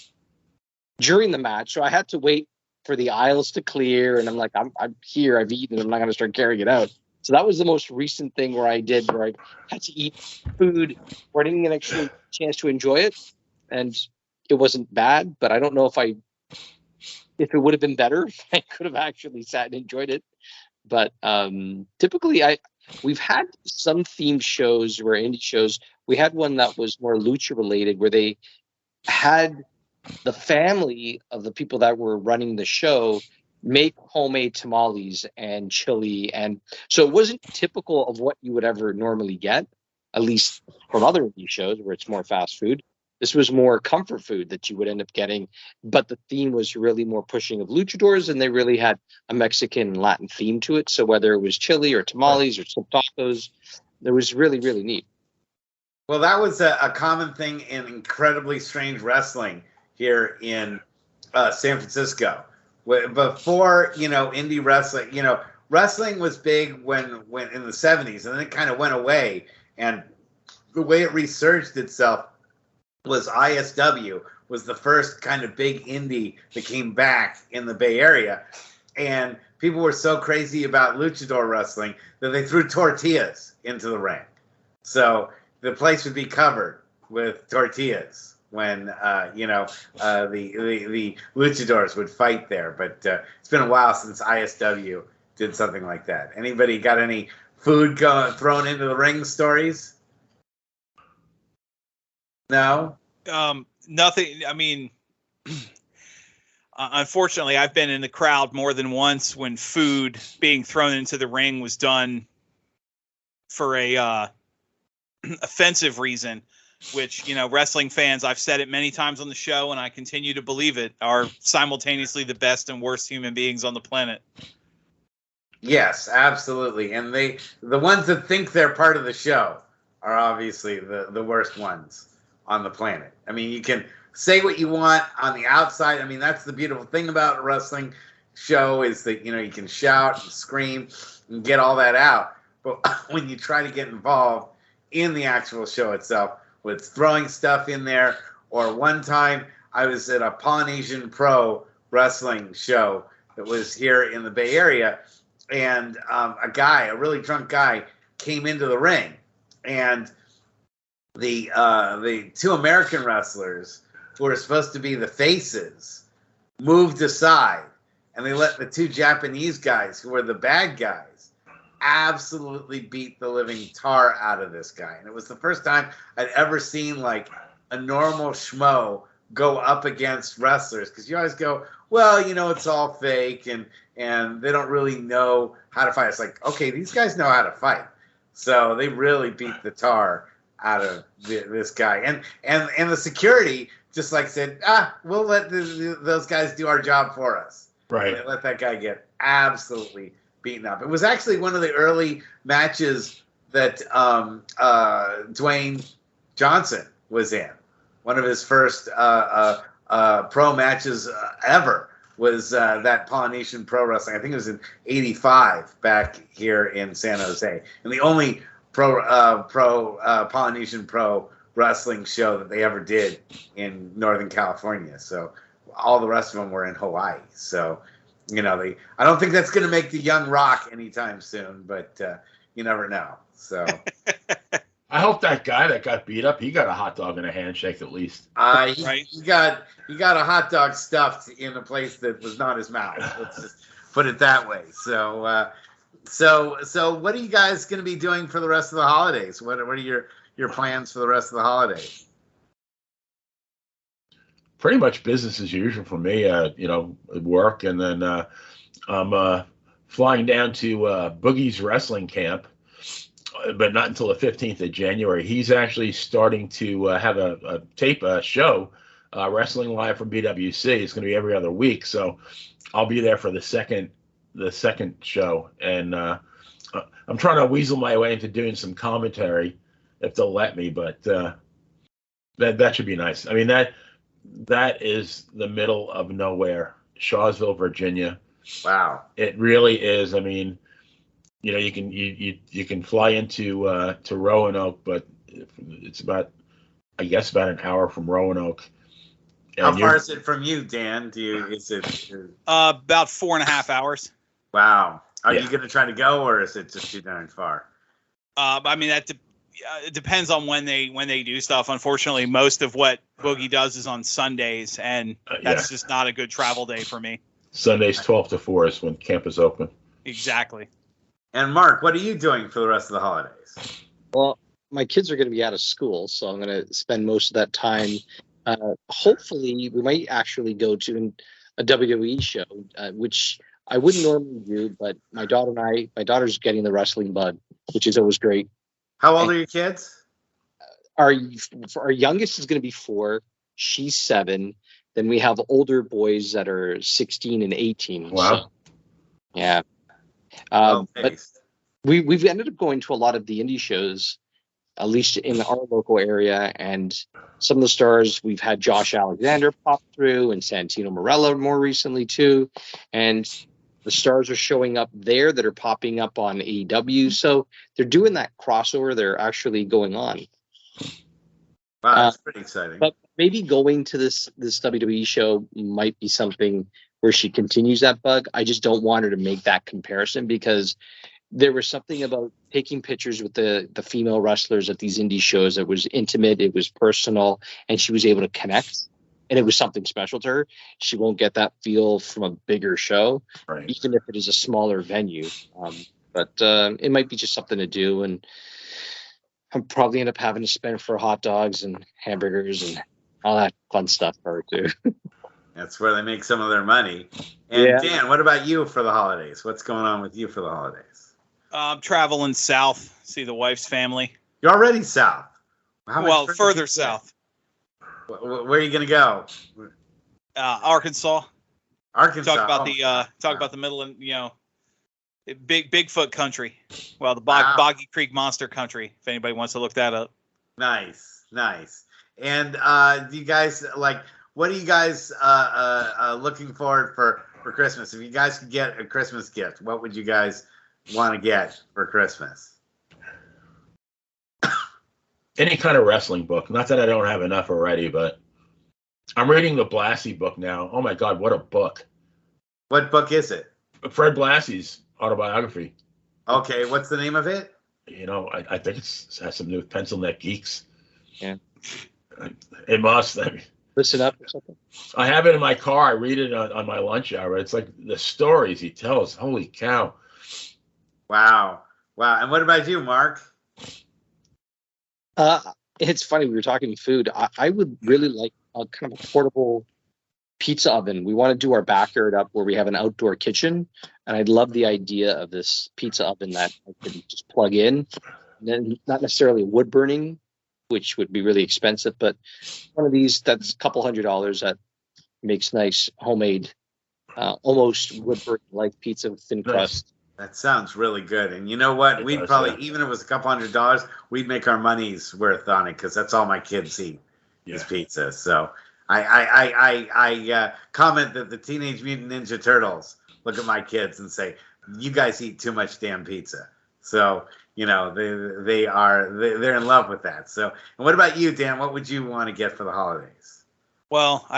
during the match. So I had to wait for the aisles to clear. And I'm like, I'm here, I've eaten, I'm not going to start carrying it out. So that was the most recent thing where I had to eat food where I didn't get actually a chance to enjoy it. And it wasn't bad, but I don't know if it would have been better if I could have actually sat and enjoyed it. But typically we've had some themed shows or indie shows. We had one that was more lucha related, where they had the family of the people that were running the show make homemade tamales and chili. And so it wasn't typical of what you would ever normally get, at least from other indie shows where it's more fast food. This was more comfort food that you would end up getting, but the theme was really more pushing of luchadors, and they really had a Mexican and Latin theme to it. So whether it was chili or tamales or some tacos, it was really, really neat. Well, that was a common thing in incredibly strange wrestling here in San Francisco. Before, indie wrestling, wrestling was big when in the 70s, and then it kind of went away. And the way it resurged itself was ISW was the first kind of big indie that came back in the Bay Area. And people were so crazy about luchador wrestling that they threw tortillas into the ring. So the place would be covered with tortillas when the luchadors would fight there. But it's been a while since ISW did something like that. Anybody got any food thrown into the ring stories? No? Nothing. I mean, unfortunately, I've been in the crowd more than once when food being thrown into the ring was done for a offensive reason, which, wrestling fans, I've said it many times on the show, and I continue to believe it, are simultaneously the best and worst human beings on the planet. Yes, absolutely. And the ones that think they're part of the show are obviously the worst ones on the planet. I mean, you can say what you want on the outside. I mean, that's the beautiful thing about a wrestling show is that, you can shout and scream and get all that out. But when you try to get involved in the actual show itself, with throwing stuff in there, or one time I was at a Polynesian Pro wrestling show that was here in the Bay Area, and a really drunk guy, came into the ring, and the two American wrestlers who were supposed to be the faces moved aside, and they let the two Japanese guys who were the bad guys absolutely beat the living tar out of this guy. And it was the first time I'd ever seen like a normal schmo go up against wrestlers, because you always go, well, it's all fake and they don't really know how to fight. It's like, okay, these guys know how to fight. So they really beat the tar out of this guy. And the security just said, we'll let those guys do our job for us. Right. And they let that guy get absolutely beaten up. It was actually one of the early matches that Dwayne Johnson was in. One of his first pro matches ever was that Polynesian Pro Wrestling. I think it was in '85 back here in San Jose. And the only Polynesian Pro Wrestling show that they ever did in Northern California. So all the rest of them were in Hawaii. So, I don't think that's going to make the Young Rock anytime soon, but you never know. So I hope that guy that got beat up, he got a hot dog and a handshake at least. He got a hot dog stuffed in a place that was not his mouth. Let's just put it that way. So what are you guys going to be doing for the rest of the holidays? What are your plans for the rest of the holidays? Pretty much business as usual for me, work, and then I'm flying down to Boogie's wrestling camp, but not until the 15th of January. He's actually starting to have a show, Wrestling Live from BWC. It's going to be every other week, so I'll be there for the second show, and I'm trying to weasel my way into doing some commentary if they'll let me, but that should be nice. I mean, that is the middle of nowhere, Shawsville, Virginia. Wow. It really is. I mean, you can fly into to Roanoke, but it's about an hour from Roanoke. How far is it from you, Dan? Is it about 4.5 hours? Wow. Are you going to try to go, or is it just too darn far? I mean, it depends on when they do stuff. Unfortunately, most of what Boogie does is on Sundays, and that's just not a good travel day for me. Sundays 12 to 4 is when camp is open. Exactly. And Mark, what are you doing for the rest of the holidays? Well, my kids are going to be out of school, so I'm going to spend most of that time. Hopefully, we might actually go to a WWE show, which I wouldn't normally do, but my daughter's getting the wrestling bug, which is always great. How old are your kids? Our youngest is going to be 4. She's 7. Then we have older boys that are 16 and 18. Wow. So, yeah. Well But paced. we've ended up going to a lot of the indie shows, at least in our local area. And some of the stars, we've had Josh Alexander pop through and Santino Marella more recently too. And the stars are showing up there that are popping up on AEW. So they're doing that crossover. They're actually going on. Wow, that's pretty exciting. But maybe going to this WWE show might be something where she continues that bug. I just don't want her to make that comparison, because there was something about taking pictures with the female wrestlers at these indie shows that was intimate, it was personal, and she was able to connect. And it was something special to her. She won't get that feel from a bigger show, Right. even if it is a smaller venue. But it might be just something to do. And I'll probably end up having to spend for hot dogs and hamburgers and all that fun stuff for her too. That's where they make some of their money. And Yeah. Dan, what about you for the holidays? What's going on with you for the holidays? I'm traveling south, see the wife's family. You're already south. How much Well, further further can you south, get? Where are you going to go? Arkansas. Arkansas. Talk about Oh, talk about the middle and Bigfoot country. Well, the Wow. Boggy Creek Monster Country. If anybody wants to look that up. Nice. And do you guys what are you guys looking forward for Christmas? If you guys could get a Christmas gift, what would you guys want to get for Christmas? Any kind of wrestling book. Not that I don't have enough already, but I'm reading the Blassie book now. Oh my God, what a book! What book is it? Fred Blassie's autobiography. Okay, what's the name of it? I think it has something to do with Pencil Neck Geeks. Yeah. It must. I mean, Listen up or something. I have it in my car. I read it on my lunch hour. It's like the stories he tells. Holy cow. Wow. And what about you, Mark? It's funny, we were talking food. I would really like a kind of a portable pizza oven. We want to do our backyard up where we have an outdoor kitchen, and I'd love the idea of this pizza oven that I could just plug in. And then not necessarily wood burning, which would be really expensive, but one of these that's a couple $100 that makes nice homemade, almost wood burning like pizza with thin crust. That sounds really good. And you know what? It We'd does, probably, yeah. even if it was a couple $100, we'd make our money's worth on it, because that's all my kids eat is pizza. So I comment that the Teenage Mutant Ninja Turtles look at my kids and say, "You guys eat too much damn pizza." So they're in love with that. So, and what about you, Dan? What would you want to get for the holidays? Well,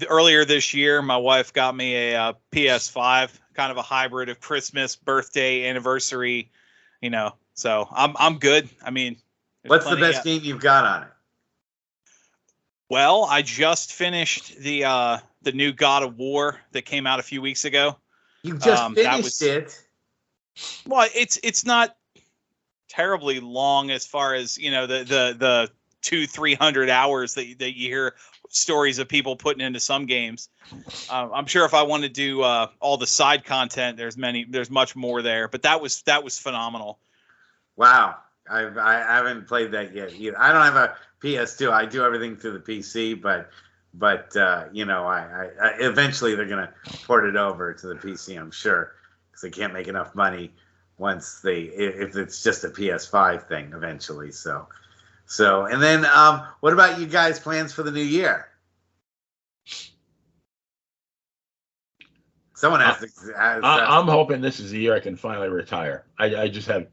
earlier this year, my wife got me a PS5, kind of a hybrid of Christmas, birthday, anniversary. So I'm good. I mean, What's the best game you've got on it? Well, I just finished the new God of War that came out a few weeks ago. You just finished it. Well, it's not terribly long as far as the 200-300 hours that you hear stories of people putting into some games. I'm sure if I want to do all the side content, there's much more there. But that was phenomenal. Wow, I haven't played that yet either. I don't have a PS2. I do everything through the PC, but I eventually they're gonna port it over to the PC, I'm sure, because they can't make enough money if it's just a PS5 thing eventually. So and then what about you guys' plans for the new year? Someone has to. I'm hoping this is the year I can finally retire. I just have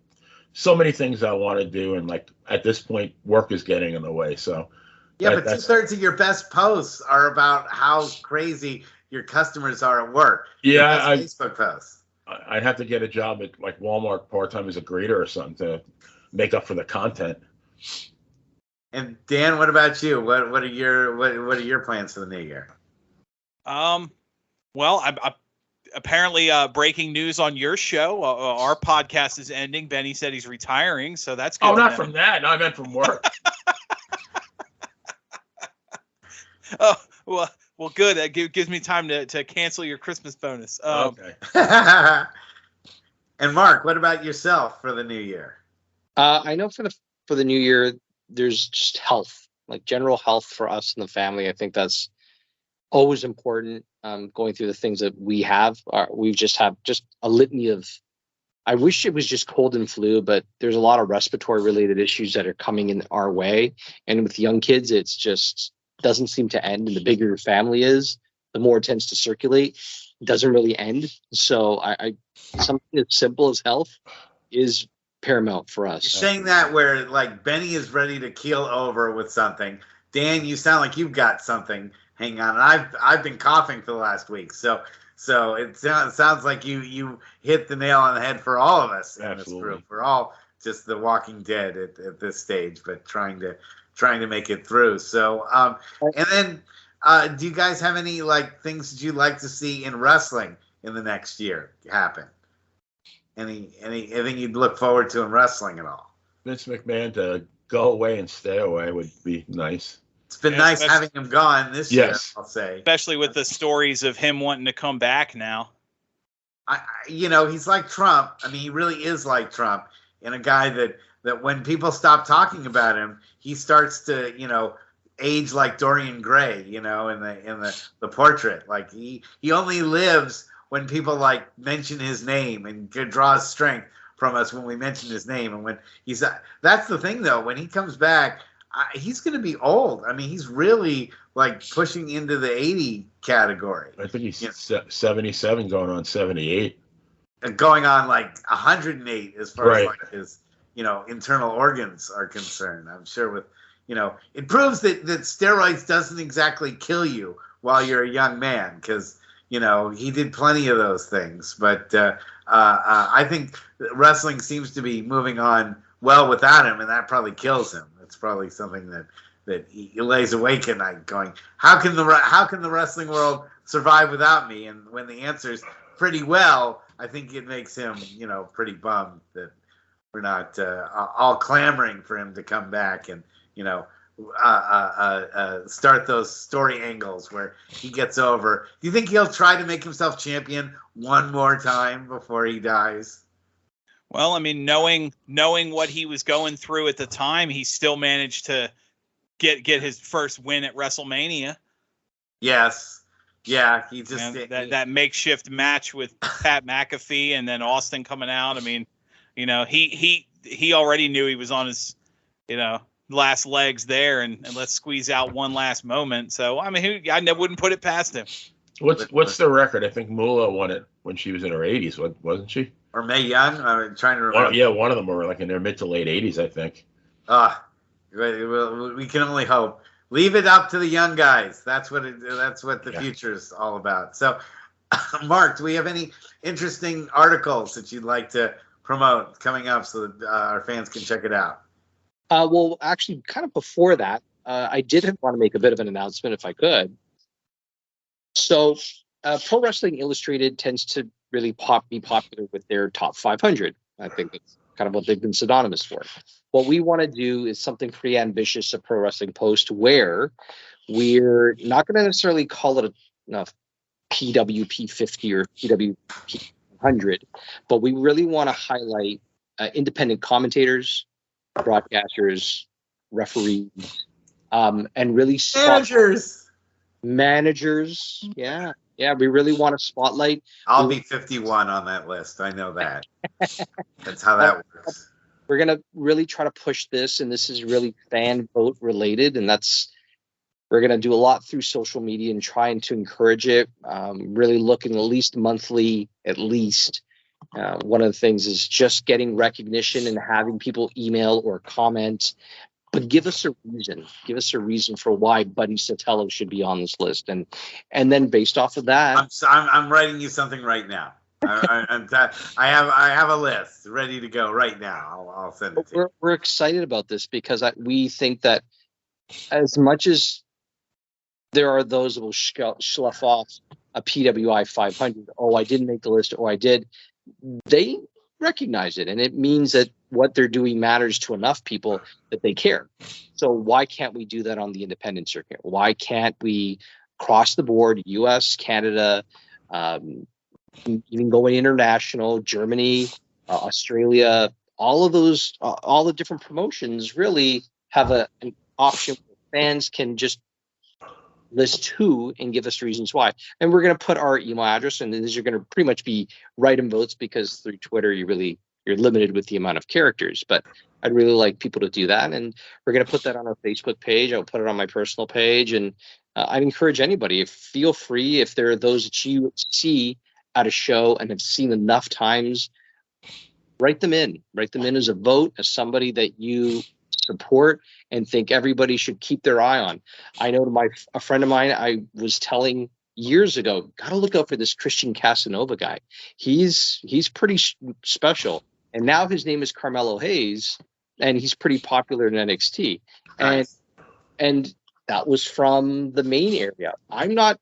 so many things I want to do, and at this point, work is getting in the way. So yeah, but 2/3 of your best posts are about how crazy your customers are at work. Yeah, Facebook posts. I'd have to get a job at Walmart part-time as a greeter or something to make up for the content. And Dan, what about you? What are your plans for the new year? Well, I apparently breaking news on your show. Our podcast is ending. Benny said he's retiring, so that's good. Oh, not from that. No, I meant from work. Oh, Well, good. That gives me time to cancel your Christmas bonus. Okay. And Mark, what about yourself for the new year? I know for the new year, there's just health, like general health for us in the family. I think that's always important. Going through the things that we have, we just have just a litany of. I wish it was just cold and flu, but there's a lot of respiratory related issues that are coming in our way. And with young kids, it's just doesn't seem to end. And the bigger your family is, the more it tends to circulate. It doesn't really end. So I something as simple as health is paramount for us. You're saying that where like Benny is ready to keel over with something. Dan, you sound like you've got something. Hang on. And I've been coughing for the last week. So it sounds like you hit the nail on the head for all of us in this group. We're all just the Walking Dead at this stage, but trying to make it through. So and then do you guys have any like things that you'd like to see in wrestling in the next year happen? Anything you'd look forward to in wrestling at all? Vince McMahon to go away and stay away would be nice. It's been nice having him gone this year, I'll say. Especially with the stories of him wanting to come back now. He's like Trump. I mean, he really is like Trump, and a guy that when people stop talking about him, he starts to, age like Dorian Gray, in the portrait. Like he only lives when people like mention his name and draws strength from us when we mention his name. And when that's the thing though, when he comes back, he's going to be old. I mean, he's really like pushing into the 80 category. I think he's 77 going on 78. Going on like 108 as far as Right. like his, internal organs are concerned. I'm sure with, it proves that steroids doesn't exactly kill you while you're a young man because, he did plenty of those things. But I think wrestling seems to be moving on well without him, and that probably kills him. It's probably something that he lays awake at night going, how can the wrestling world survive without me? And when the answer is pretty well, I think it makes him, pretty bummed that we're not all clamoring for him to come back and, start those story angles where he gets over. Do you think he'll try to make himself champion one more time before he dies? Well, I mean, knowing what he was going through at the time, he still managed to get his first win at WrestleMania. Yes. Yeah, he just that makeshift match with Pat McAfee and then Austin coming out. I mean, he already knew he was on his, last legs there, and let's squeeze out one last moment. So I mean, I wouldn't put it past him. What's the record? I think Moolah won it when she was in her 80s, wasn't she? Or Mae Young? I'm trying to remember. One of them were like in their mid to late 80s, I think. We can only hope. Leave it up to the young guys. That's what the future is all about. So, Mark, do we have any interesting articles that you'd like to promote coming up so that our fans can check it out? Well, actually, kind of before that, I did want to make a bit of an announcement if I could. So, Pro Wrestling Illustrated tends to really be popular with their top 500. I think that's kind of what they've been synonymous for. What we want to do is something pretty ambitious, a Pro Wrestling Post, where we're not going to necessarily call it a PWP 50 or PWP 100, but we really want to highlight independent commentators, broadcasters, referees, and really managers. Yeah, we really want to spotlight. I'll be 51 on that list. I know that. That's how that works. We're going to really try to push this, and this is really fan vote related, and we're going to do a lot through social media and trying to encourage it, really looking at least monthly, at least. One of the things is just getting recognition and having people email or comment, but give us a reason for why Buddy Sotelo should be on this list. And then based off of that, I'm writing you something right now. I have a list ready to go right now. I'll send it to you. We're excited about this because we think that as much as there are those that will slough off a PWI 500, I didn't make the list, I did. They recognize it, and it means that what they're doing matters to enough people that they care. So why can't we do that on the independent circuit? Why can't we across the board, U.S., Canada, even going international, Germany, Australia, all of those, all the different promotions really have an option where fans can just list who and give us reasons why. And we're going to put our email address, and these are going to pretty much be write-in votes, because through Twitter you're limited with the amount of characters. But I'd really like people to do that, and we're going to put that on our Facebook page. I'll put it on my personal page, and I'd encourage anybody, feel free, if there are those that you see at a show and have seen enough times, write them in as a vote, as somebody that you support and think everybody should keep their eye on. I know a friend of mine, I was telling years ago, got to look out for this Christian Casanova guy. He's pretty special. And now his name is Carmelo Hayes, and he's pretty popular in NXT. Nice. And that was from the Maine area. I'm not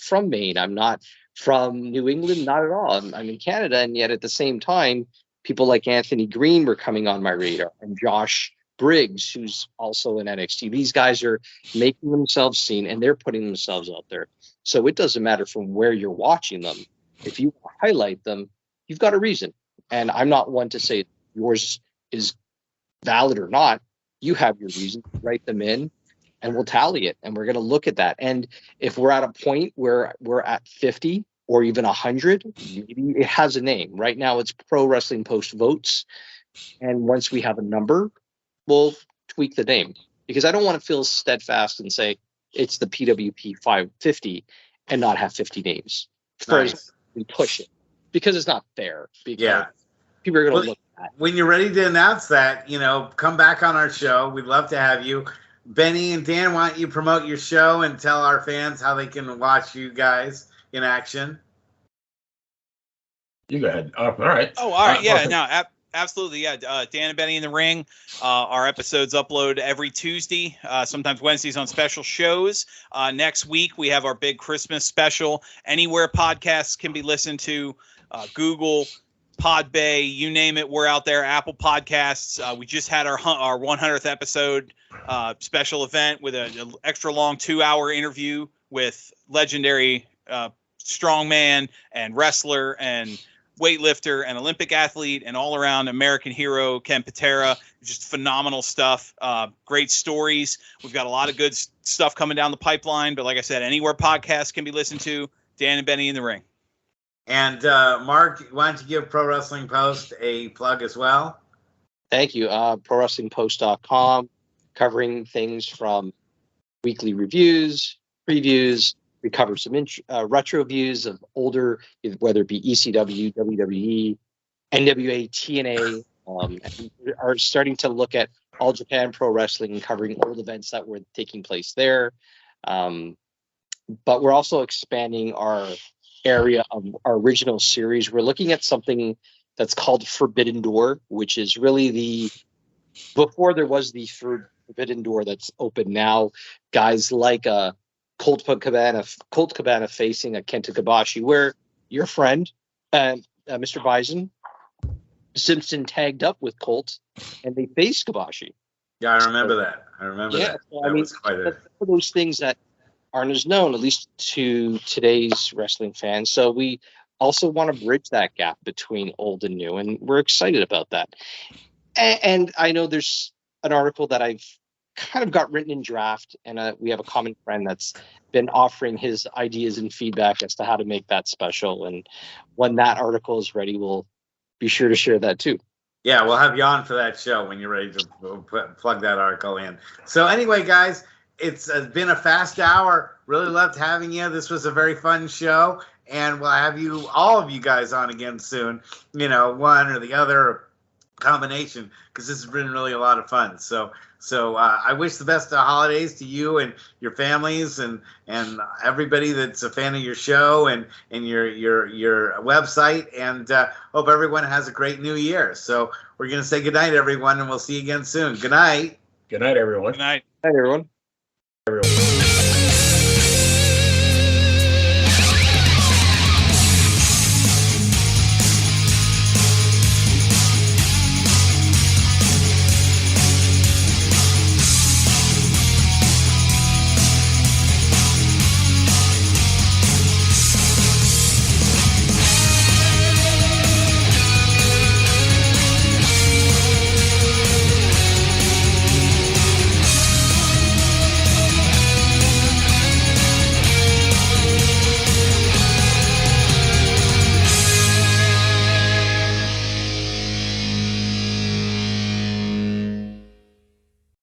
from Maine. I'm not from New England, not at all. I'm in Canada, and yet at the same time, people like Anthony Green were coming on my radar, and Josh Briggs, who's also in NXT. These guys are making themselves seen, and they're putting themselves out there. So it doesn't matter from where you're watching them. If you highlight them, you've got a reason. And I'm not one to say yours is valid or not. You have your reason. Write them in, and we'll tally it, and we're going to look at that. And if we're at a point where we're at 50 or even 100, maybe it has a name. Right now it's Pro Wrestling Post votes, and once we have a number, we'll tweak the name, because I don't want to feel steadfast and say it's the PWP 550 and not have 50 names. First, we push it, because it's not fair. Because people are going to look at that. When you're ready to announce that, come back on our show. We'd love to have you. Benny and Dan, why don't you promote your show and tell our fans how they can watch you guys in action? You go ahead. All right. Oh, all right. Yeah, no, absolutely. Yeah. Dan and Benny in the Ring. Our episodes upload every Tuesday, sometimes Wednesdays on special shows. Next week, we have our big Christmas special. Anywhere podcasts can be listened to, Google, Podbay, you name it, we're out there. Apple Podcasts. We just had our 100th episode special event with an extra long 2-hour interview with legendary strongman and wrestler and weightlifter and Olympic athlete and all around American hero Ken Patera. Just phenomenal stuff. Great stories. We've got a lot of good stuff coming down the pipeline. But like I said, anywhere podcasts can be listened to. Dan and Benny in the Ring. And Mark, why don't you give Pro Wrestling Post a plug as well? Thank you. ProWrestlingPost.com, covering things from weekly reviews, previews. We cover some retro views of older, whether it be ECW, WWE, NWA, TNA. We are starting to look at All Japan Pro Wrestling, covering old events that were taking place there. But we're also expanding our area of our original series. We're looking at something that's called Forbidden Door, which is really before there was the Forbidden Door that's open now. Guys like Colt Cabana facing a Kenta Kobashi, where your friend, Mr. Bison Simpson, tagged up with Colt, and they faced Kobashi. Yeah, I remember that. That. So, that was quite that's one of those things that aren't as known, at least to today's wrestling fans. So we also want to bridge that gap between old and new, and we're excited about that. And I know there's an article that I've kind of got written in draft, and we have a common friend that's been offering his ideas and feedback as to how to make that special. And when that article is ready, we'll be sure to share that too. Yeah, we'll have you on for that show when you're ready to plug that article in. So anyway, guys, it's been a fast hour. Really loved having you. This was a very fun show, and we'll have all of you guys on again soon. One or the other combination, because this has been really a lot of fun. So I wish the best of holidays to you and your families and everybody that's a fan of your show and your website, and hope everyone has a great new year. So we're going to say good night, everyone, and we'll see you again soon. Good night. Good night, everyone. Good night. Hi, everyone.